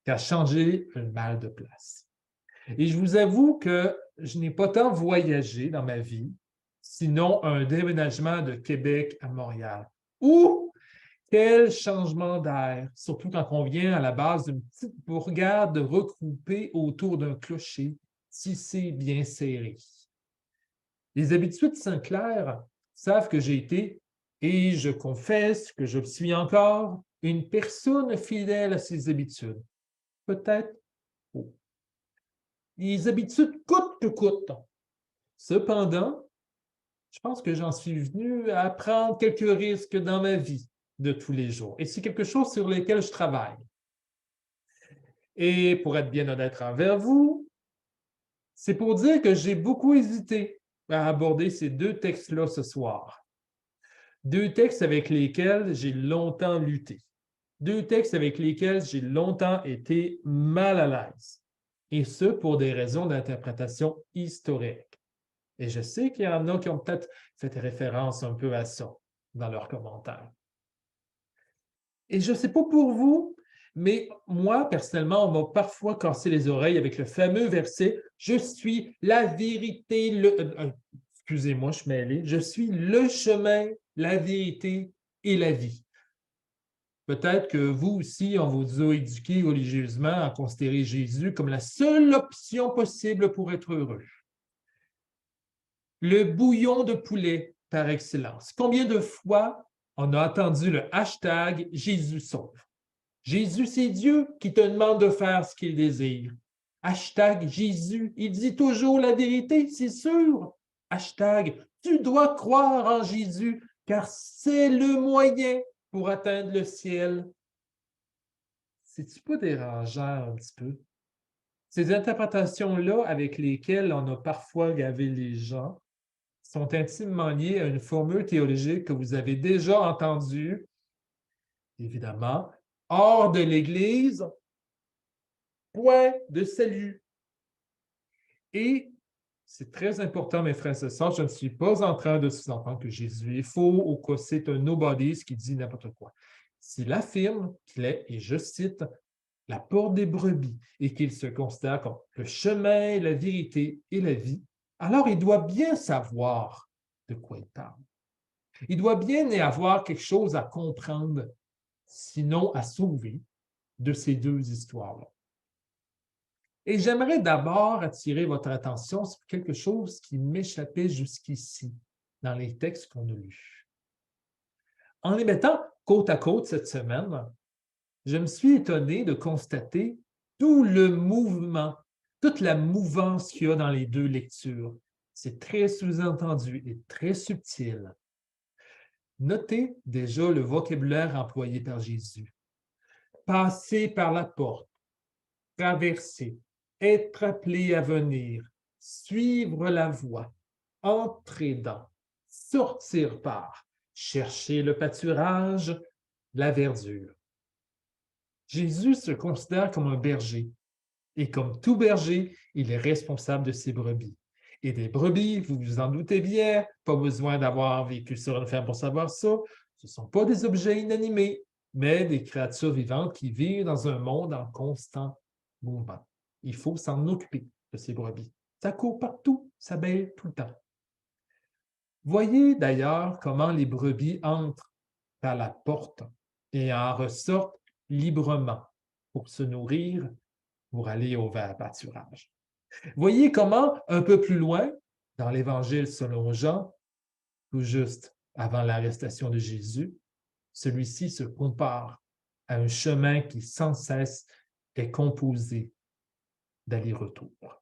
Speaker 1: qu'à changer le mal de place. Et je vous avoue que je n'ai pas tant voyagé dans ma vie, sinon un déménagement de Québec à Montréal. Ouh! Quel changement d'air, surtout quand on vient à la base d'une petite bourgade regroupée autour d'un clocher tissé bien serré. Les habitués de Saint-Clair savent que j'ai été, et je confesse que je suis encore, une personne fidèle à ses habitudes. Peut-être faux. Les habitudes coûtent que coûtent. Cependant, je pense que j'en suis venu à prendre quelques risques dans ma vie de tous les jours. Et c'est quelque chose sur lequel je travaille. Et pour être bien honnête envers vous, c'est pour dire que j'ai beaucoup hésité à aborder ces deux textes-là ce soir. Deux textes avec lesquels j'ai longtemps lutté. Deux textes avec lesquels j'ai longtemps été mal à l'aise. Et ce, pour des raisons d'interprétation historique. Et je sais qu'il y en a qui ont peut-être fait référence un peu à ça dans leurs commentaires. Et je ne sais pas pour vous, mais moi, personnellement, on m'a parfois cassé les oreilles avec le fameux verset « Je suis la vérité, excusez-moi, je suis mêlé. « Je suis le chemin, la vérité et la vie. » Peut-être que vous aussi, on vous a éduqué religieusement à considérer Jésus comme la seule option possible pour être heureux. Le bouillon de poulet par excellence. Combien de fois on a entendu le hashtag Jésus sauve? Jésus, c'est Dieu qui te demande de faire ce qu'il désire. Hashtag Jésus, il dit toujours la vérité, c'est sûr. Hashtag, tu dois croire en Jésus, car c'est le moyen pour atteindre le ciel. C'est-tu pas dérangeant un petit peu? Ces interprétations-là avec lesquelles on a parfois gavé les gens sont intimement liées à une formule théologique que vous avez déjà entendue, évidemment, hors de l'Église, point de salut. Et c'est très important, mes frères et sœurs, je ne suis pas en train de sous-entendre que Jésus est faux ou que c'est un nobody qui dit n'importe quoi. S'il affirme qu'il est, et je cite, la porte des brebis et qu'il se considère comme le chemin, la vérité et la vie, alors il doit bien savoir de quoi il parle. Il doit bien y avoir quelque chose à comprendre, sinon à sauver, de ces deux histoires-là. Et j'aimerais d'abord attirer votre attention sur quelque chose qui m'échappait jusqu'ici dans les textes qu'on a lus. En les mettant côte à côte cette semaine, je me suis étonné de constater tout le mouvement, toute la mouvance qu'il y a dans les deux lectures. C'est très sous-entendu et très subtil. Notez déjà le vocabulaire employé par Jésus. Passer par la porte, traverser, être appelé à venir, suivre la voie, entrer dans, sortir par, chercher le pâturage, la verdure. Jésus se considère comme un berger, et comme tout berger, il est responsable de ses brebis. Et des brebis, vous vous en doutez bien, pas besoin d'avoir vécu sur une ferme pour savoir ça, ce ne sont pas des objets inanimés, mais des créatures vivantes qui vivent dans un monde en constant mouvement. Il faut s'en occuper de ces brebis. Ça court partout, ça bêle tout le temps. Voyez d'ailleurs comment les brebis entrent par la porte et en ressortent librement pour se nourrir, pour aller au vert pâturage. Voyez comment, un peu plus loin, dans l'Évangile selon Jean, tout juste avant l'arrestation de Jésus, celui-ci se compare à un chemin qui sans cesse est composé d'aller-retour.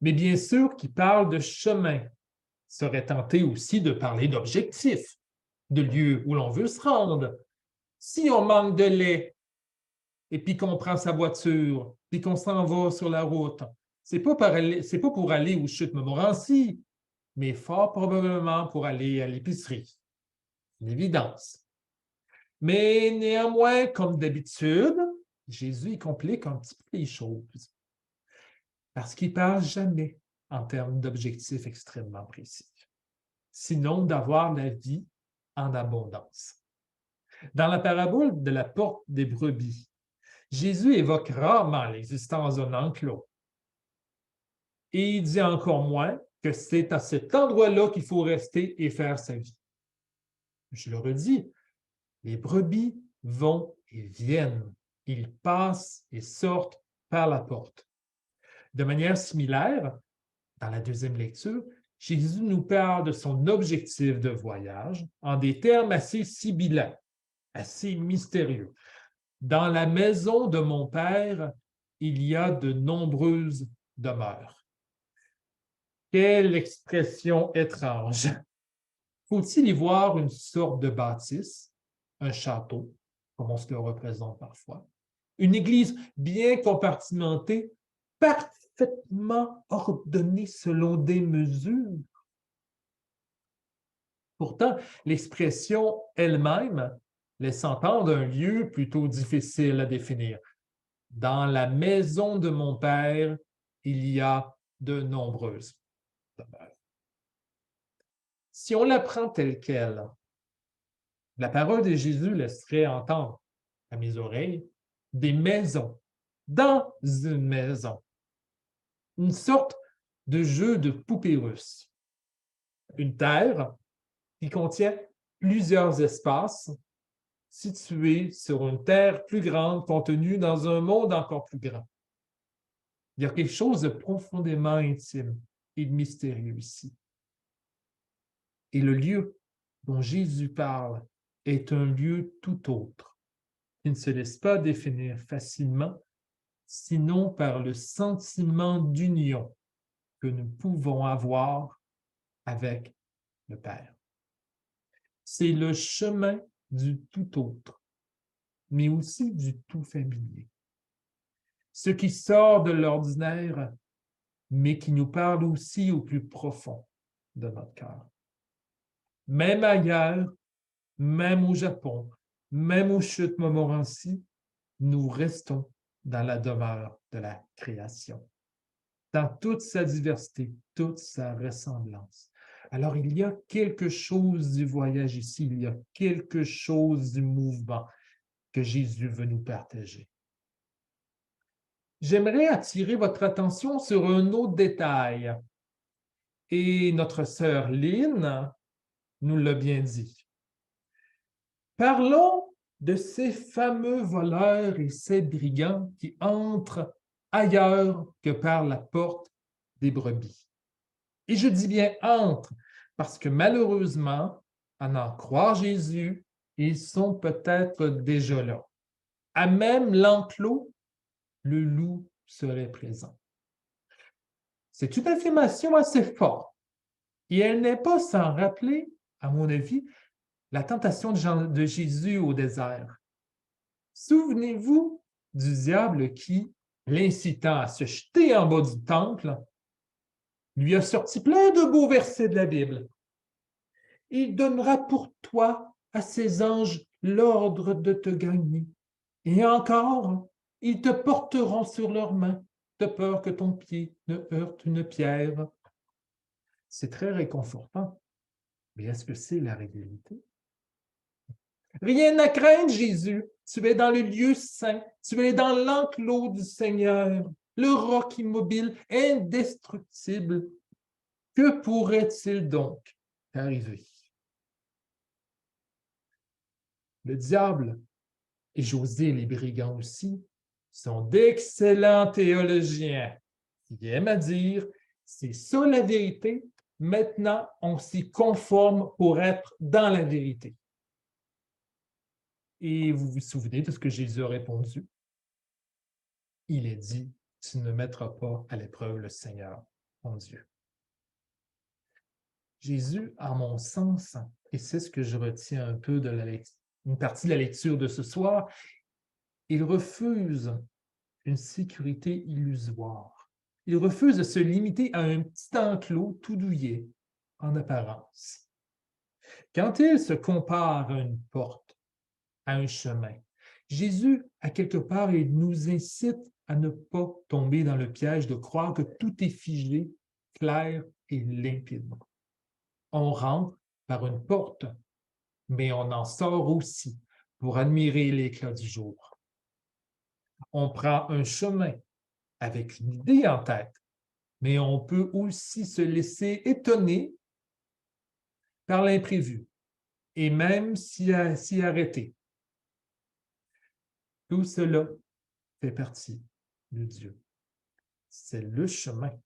Speaker 1: Mais bien sûr, qui parle de chemin serait tenté aussi de parler d'objectifs, de lieux où l'on veut se rendre. Si on manque de lait et puis qu'on prend sa voiture, puis qu'on s'en va sur la route, c'est pas pour aller aux Chutes Montmorency, mais fort probablement pour aller à l'épicerie. Une évidence. Mais néanmoins, comme d'habitude, Jésus y complique un petit peu les choses. Parce qu'il ne parle jamais en termes d'objectifs extrêmement précis, sinon d'avoir la vie en abondance. Dans la parabole de la porte des brebis, Jésus évoque rarement l'existence d'un enclos. Et il dit encore moins que c'est à cet endroit-là qu'il faut rester et faire sa vie. Je le redis, les brebis vont et viennent. Ils passent et sortent par la porte. De manière similaire, dans la deuxième lecture, Jésus nous parle de son objectif de voyage en des termes assez sibyllins, assez mystérieux. Dans la maison de mon Père, il y a de nombreuses demeures. Quelle expression étrange! Faut-il y voir une sorte de bâtisse, un château, comme on se le représente parfois, une église bien compartimentée, parfaitement ordonnée selon des mesures? Pourtant, l'expression elle-même laisse entendre un lieu plutôt difficile à définir. Dans la maison de mon Père, il y a de nombreuses demeures. Si on la prend telle qu'elle, la parole de Jésus laisserait entendre à mes oreilles des maisons, dans une maison, une sorte de jeu de poupée russe. Une terre qui contient plusieurs espaces situé sur une terre plus grande contenue dans un monde encore plus grand. Il y a quelque chose de profondément intime et de mystérieux ici. Et le lieu dont Jésus parle est un lieu tout autre, qui ne se laisse pas définir facilement, sinon par le sentiment d'union que nous pouvons avoir avec le Père. C'est le chemin du tout autre, mais aussi du tout familier. Ce qui sort de l'ordinaire, mais qui nous parle aussi au plus profond de notre cœur. Même ailleurs, même au Japon, même aux chutes Montmorency, nous restons dans la demeure de la création, dans toute sa diversité, toute sa ressemblance. Alors, il y a quelque chose du voyage ici, il y a quelque chose du mouvement que Jésus veut nous partager. J'aimerais attirer votre attention sur un autre détail. Et notre sœur Lynn nous l'a bien dit. Parlons de ces fameux voleurs et ces brigands qui entrent ailleurs que par la porte des brebis. Et je dis bien entrent, parce que malheureusement, à en croire Jésus, ils sont peut-être déjà là. À même l'enclos, le loup serait présent. C'est une affirmation assez forte, et elle n'est pas sans rappeler, à mon avis, la tentation de Jésus au désert. Souvenez-vous du diable qui, l'incitant à se jeter en bas du temple, lui a sorti plein de beaux versets de la Bible. Il donnera pour toi à ses anges l'ordre de te gagner. Et encore, ils te porteront sur leurs mains, de peur que ton pied ne heurte une pierre. C'est très réconfortant. Mais est-ce que c'est la réalité? Rien à craindre, Jésus. Tu es dans le lieu saint. Tu es dans l'enclos du Seigneur, le roc immobile, indestructible. Que pourrait-il donc arriver? Le diable et José les brigands aussi sont d'excellents théologiens qui aiment à dire « c'est ça la vérité, maintenant on s'y conforme pour être dans la vérité ». Et vous vous souvenez de ce que Jésus a répondu? Il est dit « tu ne mettras pas à l'épreuve le Seigneur, ton Dieu ». Jésus, à mon sens, et c'est ce que je retiens un peu de une partie de la lecture de ce soir, il refuse une sécurité illusoire. Il refuse de se limiter à un petit enclos tout douillet, en apparence. Quand il se compare à une porte, à un chemin, Jésus, à quelque part, il nous incite à ne pas tomber dans le piège de croire que tout est figé, clair et limpide. On rentre par une porte, mais on en sort aussi pour admirer l'éclat du jour. On prend un chemin avec une idée en tête, mais on peut aussi se laisser étonner par l'imprévu et même s'y arrêter. Tout cela fait partie de Dieu. C'est le chemin.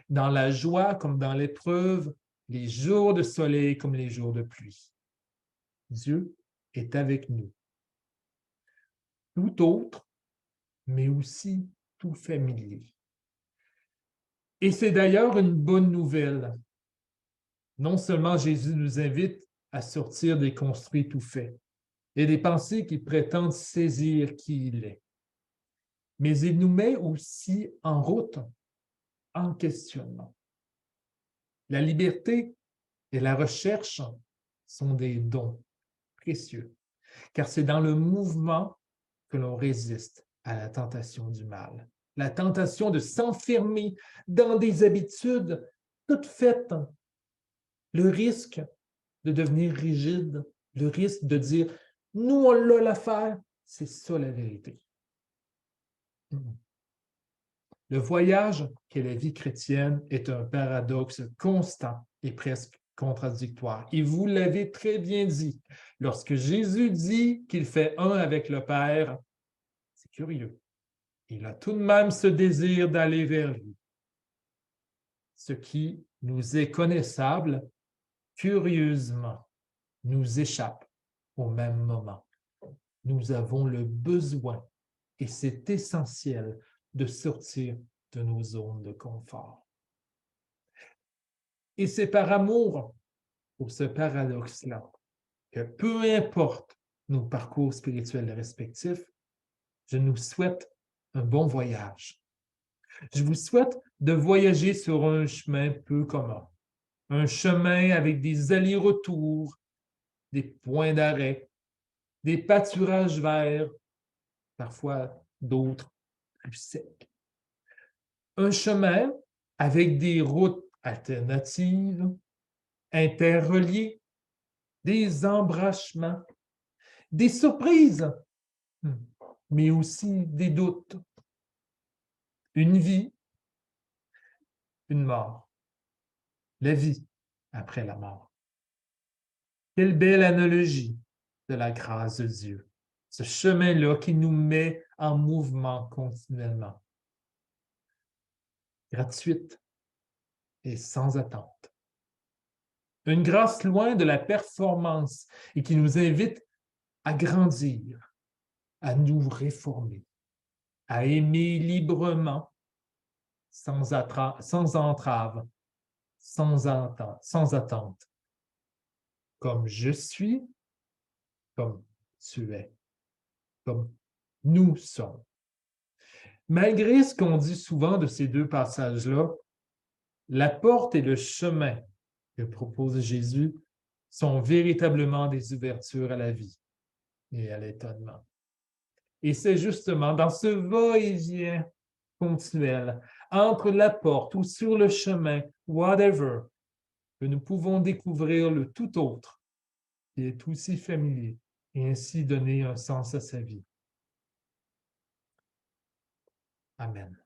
Speaker 1: Dans la joie comme dans l'épreuve, les jours de soleil comme les jours de pluie. Dieu est avec nous. Tout autre, mais aussi tout familier. Et c'est d'ailleurs une bonne nouvelle. Non seulement Jésus nous invite à sortir des construits tout faits et des pensées qui prétendent saisir qui il est, mais il nous met aussi en route, en questionnement. La liberté et la recherche sont des dons précieux, car c'est dans le mouvement que l'on résiste à la tentation du mal, la tentation de s'enfermer dans des habitudes toutes faites, le risque de devenir rigide, le risque de dire « nous, on l'a l'affaire », c'est ça la vérité. Le voyage qu'est la vie chrétienne est un paradoxe constant et presque contradictoire. Et vous l'avez très bien dit. Lorsque Jésus dit qu'il fait un avec le Père, c'est curieux. Il a tout de même ce désir d'aller vers lui. Ce qui nous est connaissable, curieusement, nous échappe au même moment. Nous avons le besoin, et c'est essentiel, de sortir de nos zones de confort. Et c'est par amour pour ce paradoxe-là que peu importe nos parcours spirituels respectifs, je nous souhaite un bon voyage. Je vous souhaite de voyager sur un chemin peu commun, un chemin avec des allers-retours, des points d'arrêt, des pâturages verts, parfois d'autres plus secs. Un chemin avec des routes alternatives, interreliées, des embranchements, des surprises, mais aussi des doutes. Une vie, une mort. La vie après la mort. Quelle belle analogie de la grâce de Dieu. Ce chemin-là qui nous met en mouvement continuellement. Gratuite et sans attente. Une grâce loin de la performance et qui nous invite à grandir, à nous réformer, à aimer librement, sans entrave, sans attente, comme je suis, comme tu es, comme nous sommes. Malgré ce qu'on dit souvent de ces deux passages-là, la porte et le chemin que propose Jésus sont véritablement des ouvertures à la vie et à l'étonnement. Et c'est justement dans ce va-et-vient continuel, entre la porte ou sur le chemin, whatever, que nous pouvons découvrir le tout autre qui est aussi familier et ainsi donner un sens à sa vie. Amen.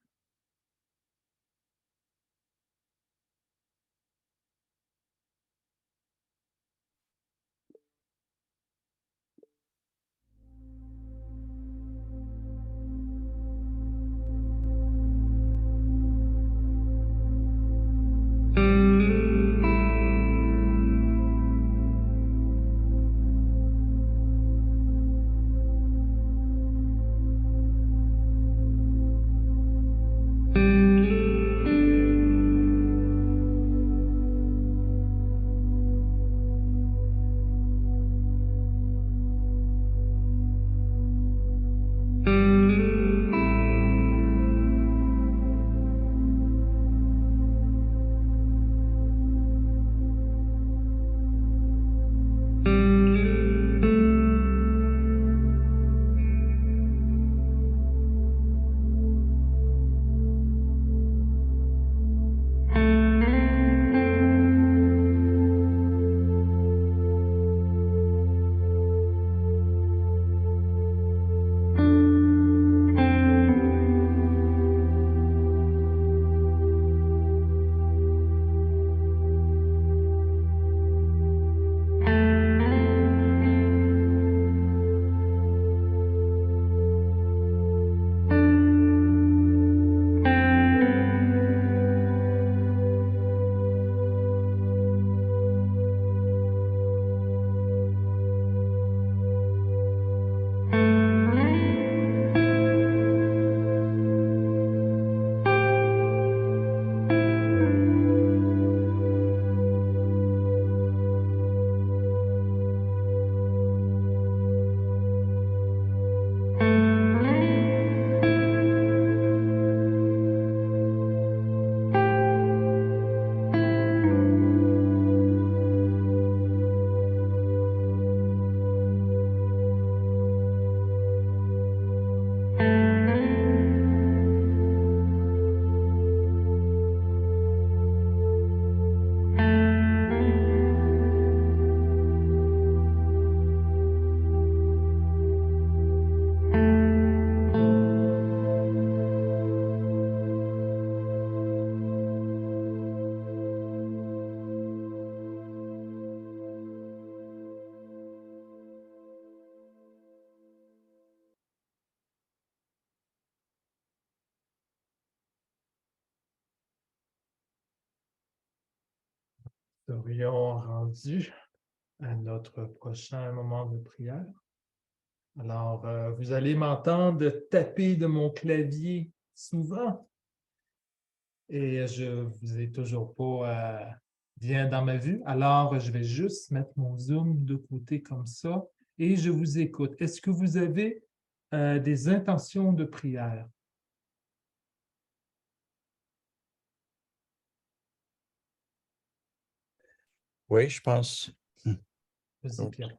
Speaker 1: serions rendus à notre prochain moment de prière. Alors, vous allez m'entendre taper de mon clavier souvent et je vous ai toujours pas bien dans ma vue. Alors, je vais juste mettre mon zoom de côté comme ça et je vous écoute. Est-ce que vous avez des intentions de prière?
Speaker 6: Oui, je pense.
Speaker 1: Vas-y, Pierre.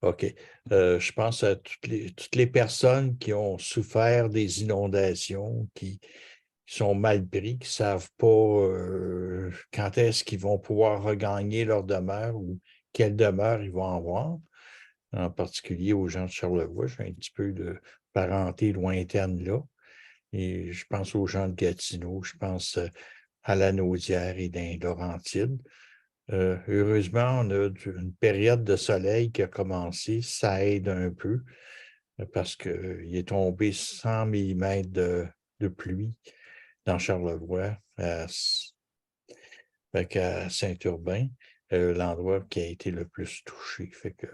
Speaker 6: OK. Je pense à toutes les personnes qui ont souffert des inondations, qui sont mal pris, qui ne savent pas quand est-ce qu'ils vont pouvoir regagner leur demeure ou quelle demeure ils vont avoir. En particulier aux gens de Charlevoix. J'ai un petit peu de parenté lointaine là. Et je pense aux gens de Gatineau, je pense à la Naudière et dans Laurentides. Heureusement, on a une période de soleil qui a commencé. Ça aide un peu parce qu'il est tombé 100 mm de pluie dans Charlevoix, à Saint-Urbain, l'endroit qui a été le plus touché. Fait que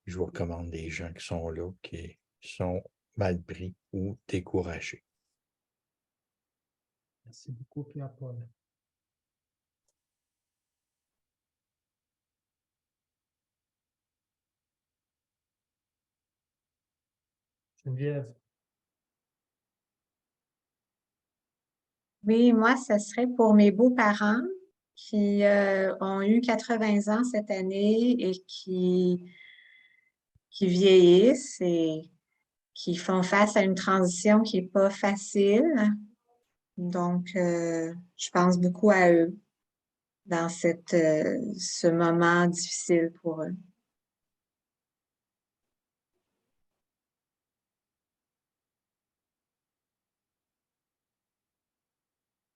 Speaker 6: je vous recommande des gens qui sont là, qui sont mal pris ou découragés.
Speaker 1: Merci beaucoup, Pierre-Paul. Geneviève.
Speaker 8: Oui, moi, ce serait pour mes beaux-parents qui ont eu 80 ans cette année et qui vieillissent et qui font face à une transition qui n'est pas facile. Donc, je pense beaucoup à eux dans ce moment difficile pour eux.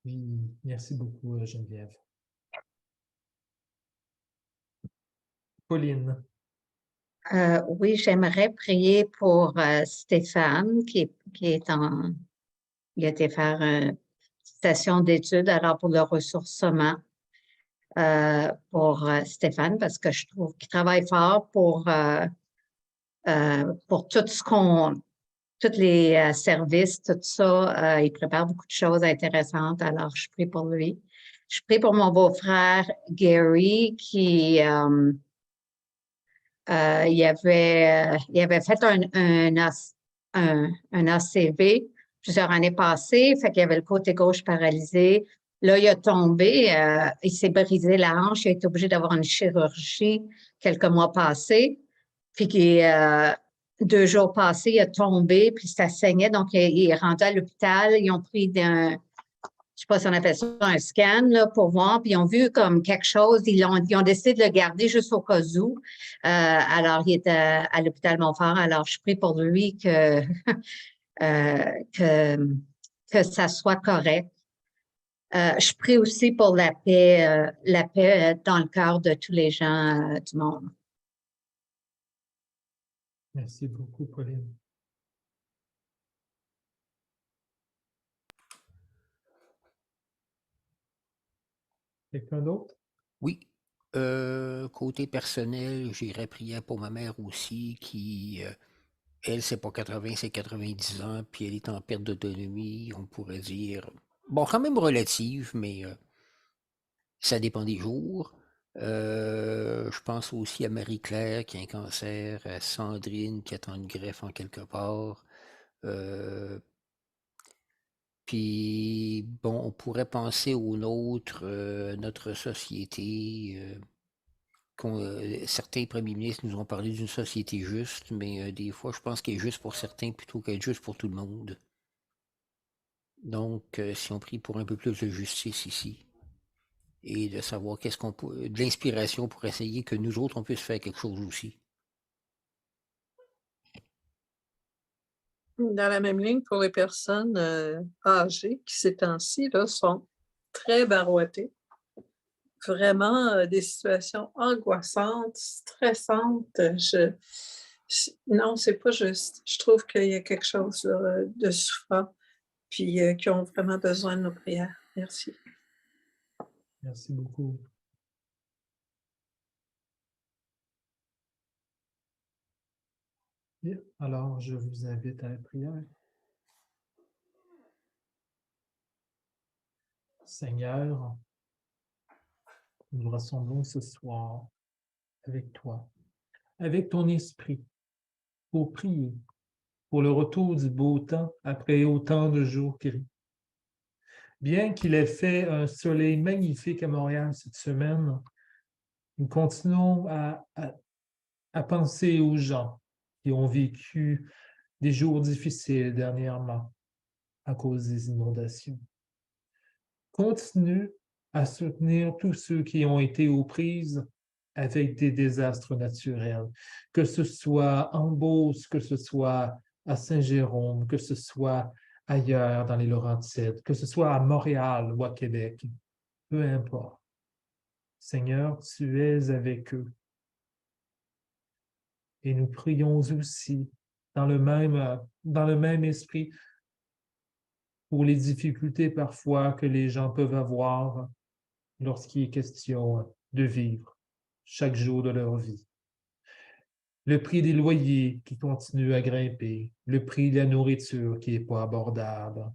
Speaker 1: Oui, merci beaucoup, Geneviève. Pauline.
Speaker 4: Oui, j'aimerais prier pour Stéphane il a été faire une station d'études, alors pour le ressourcement pour Stéphane, parce que je trouve qu'il travaille fort pour tous les services, tout ça. Il prépare beaucoup de choses intéressantes, alors je prie pour lui. Je prie pour mon beau-frère Gary qui il avait fait un ACV plusieurs années passées, fait qu'il avait le côté gauche paralysé. Là, il a tombé, il s'est brisé la hanche, il a été obligé d'avoir une chirurgie quelques mois passés. Puis 2 jours passés, il a tombé, puis ça saignait, donc il est rendu à l'hôpital. Ils ont pris je sais pas si on appelle ça un scan là, pour voir, puis ils ont vu comme quelque chose, ils ont décidé de le garder juste au cas où. Alors, il est à l'hôpital Montfort, alors je prie pour lui que ça soit correct. Je prie aussi pour la paix dans le cœur de tous les gens du monde.
Speaker 1: Merci beaucoup, Pauline. Quelqu'un d'autre?
Speaker 9: Oui. Côté personnel, j'irais prier pour ma mère aussi, qui, elle, c'est pas 80, c'est 90 ans, puis elle est en perte d'autonomie, on pourrait dire. Bon, quand même relative, mais ça dépend des jours. Je pense aussi à Marie-Claire qui a un cancer, à Sandrine qui attend une greffe en quelque part. Puis, bon, on pourrait penser aux nôtres, notre société. Certains premiers ministres nous ont parlé d'une société juste, mais des fois, je pense qu'elle est juste pour certains plutôt qu'elle est juste pour tout le monde. Donc, si on prie pour un peu plus de justice ici, et de savoir de l'inspiration pour essayer que nous autres, on puisse faire quelque chose aussi.
Speaker 10: Dans la même ligne, pour les personnes âgées qui, ces temps-ci, là, sont très barouettées. Vraiment des situations angoissantes, stressantes. Non, c'est pas juste. Je trouve qu'il y a quelque chose là, de souffrant, puis qui ont vraiment besoin de nos prières. Merci.
Speaker 1: Merci beaucoup. Bien, alors je vous invite à la prière. Seigneur, nous nous rassemblons ce soir avec toi, avec ton esprit, pour prier, pour le retour du beau temps après autant de jours gris. Bien qu'il ait fait un soleil magnifique à Montréal cette semaine, nous continuons à penser aux gens qui ont vécu des jours difficiles dernièrement à cause des inondations. Continue à soutenir tous ceux qui ont été aux prises avec des désastres naturels, que ce soit en Beauce, que ce soit à Saint-Jérôme, que ce soit ailleurs dans les Laurentides, que ce soit à Montréal ou à Québec, peu importe. Seigneur, tu es avec eux. Et nous prions aussi dans le même esprit pour les difficultés parfois que les gens peuvent avoir lorsqu'il est question de vivre chaque jour de leur vie. Le prix des loyers qui continue à grimper, le prix de la nourriture qui n'est pas abordable,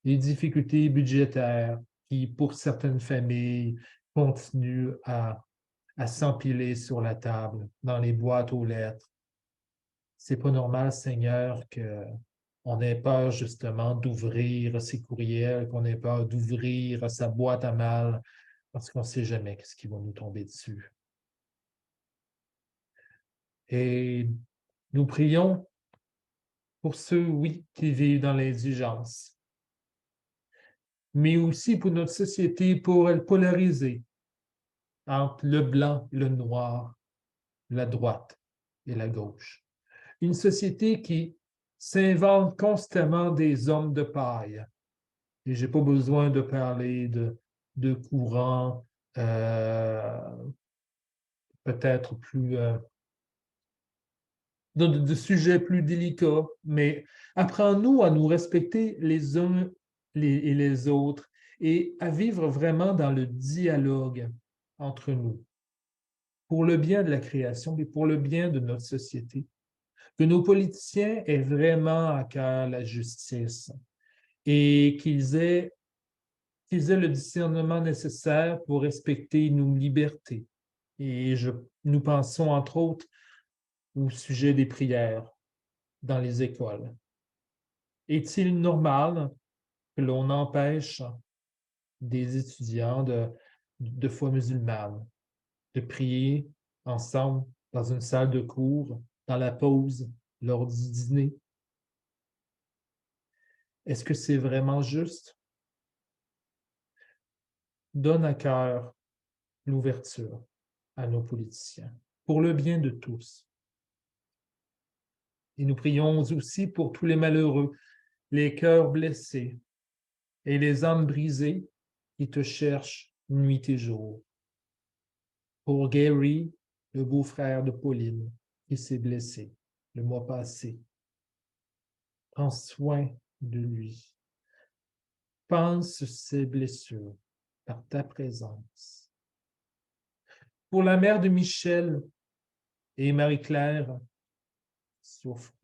Speaker 1: les difficultés budgétaires qui, pour certaines familles, continuent à s'empiler sur la table, dans les boîtes aux lettres. C'est pas normal, Seigneur, qu'on ait peur justement d'ouvrir ses courriels, qu'on ait peur d'ouvrir sa boîte à mal, parce qu'on ne sait jamais ce qui va nous tomber dessus. Et nous prions pour ceux, oui, qui vivent dans l'indigence, mais aussi pour notre société polarisée entre le blanc et le noir, la droite et la gauche. Une société qui s'invente constamment des hommes de paille. Et je n'ai pas besoin de parler de courants peut-être plus... de sujets plus délicats, mais apprends-nous à nous respecter les uns et les autres et à vivre vraiment dans le dialogue entre nous, pour le bien de la création et pour le bien de notre société. Que nos politiciens aient vraiment à cœur la justice et qu'ils aient le discernement nécessaire pour respecter nos libertés. Et nous pensons entre autres au sujet des prières dans les écoles. Est-il normal que l'on empêche des étudiants de foi musulmane de prier ensemble dans une salle de cours, dans la pause, lors du dîner? Est-ce que c'est vraiment juste? Donne à cœur l'ouverture à nos politiciens, pour le bien de tous. Et nous prions aussi pour tous les malheureux, les cœurs blessés et les âmes brisées qui te cherchent nuit et jour. Pour Gary, le beau-frère de Pauline, qui s'est blessé le mois passé. Prends soin de lui. Pense ses blessures par ta présence. Pour la mère de Michel et Marie-Claire, qui souffrent,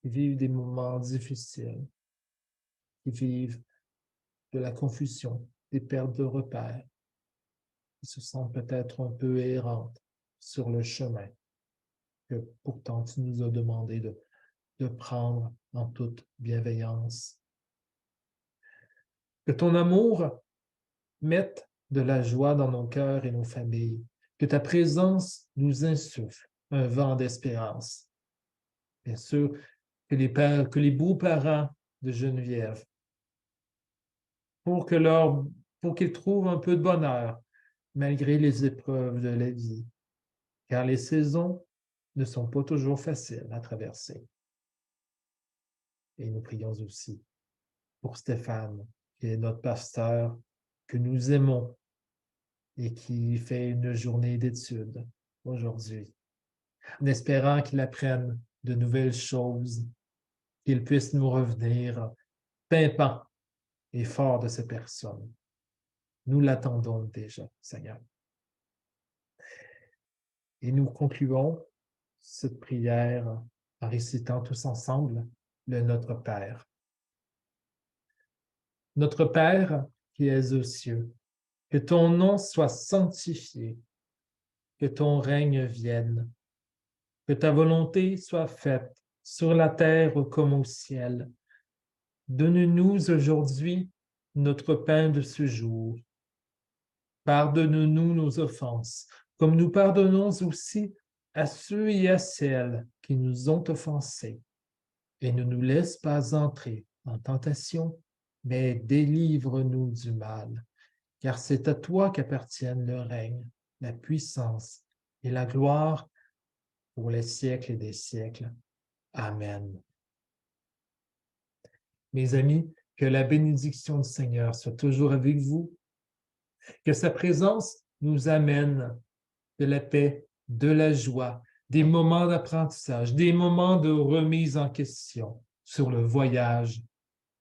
Speaker 1: qui vivent des moments difficiles, qui vivent de la confusion, des pertes de repères, qui se sentent peut-être un peu errantes sur le chemin que pourtant tu nous as demandé de prendre en toute bienveillance. Que ton amour mette de la joie dans nos cœurs et nos familles, que ta présence nous insuffle un vent d'espérance. Bien sûr, que les beaux-parents de Geneviève, pour qu'ils trouvent un peu de bonheur malgré les épreuves de la vie, car les saisons ne sont pas toujours faciles à traverser. Et nous prions aussi pour Stéphane, qui est notre pasteur, que nous aimons et qui fait une journée d'études aujourd'hui, en espérant qu'il apprenne de nouvelles choses, qu'il puisse nous revenir pimpant et fort de ces personnes. Nous l'attendons déjà, Seigneur. Et nous concluons cette prière en récitant tous ensemble le Notre Père. Notre Père qui es aux cieux, que ton nom soit sanctifié, que ton règne vienne, que ta volonté soit faite sur la terre comme au ciel. Donne-nous aujourd'hui notre pain de ce jour. Pardonne-nous nos offenses, comme nous pardonnons aussi à ceux et à celles qui nous ont offensés. Et ne nous laisse pas entrer en tentation, mais délivre-nous du mal. Car c'est à toi qu'appartiennent le règne, la puissance et la gloire pour les siècles et des siècles. Amen. Mes amis, que la bénédiction du Seigneur soit toujours avec vous, que sa présence nous amène de la paix, de la joie, des moments d'apprentissage, des moments de remise en question sur le voyage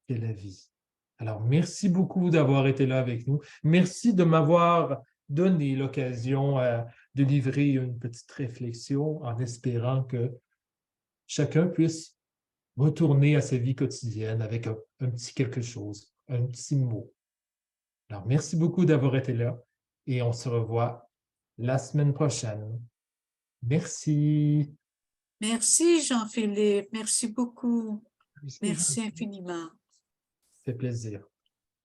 Speaker 1: et la vie. Alors, merci beaucoup d'avoir été là avec nous. Merci de m'avoir donné l'occasion de livrer une petite réflexion en espérant que chacun puisse retourner à sa vie quotidienne avec un petit quelque chose, un petit mot. Alors, merci beaucoup d'avoir été là et on se revoit la semaine prochaine. Merci.
Speaker 7: Merci, Jean-Philippe. Merci beaucoup. Merci infiniment.
Speaker 1: Ça fait plaisir.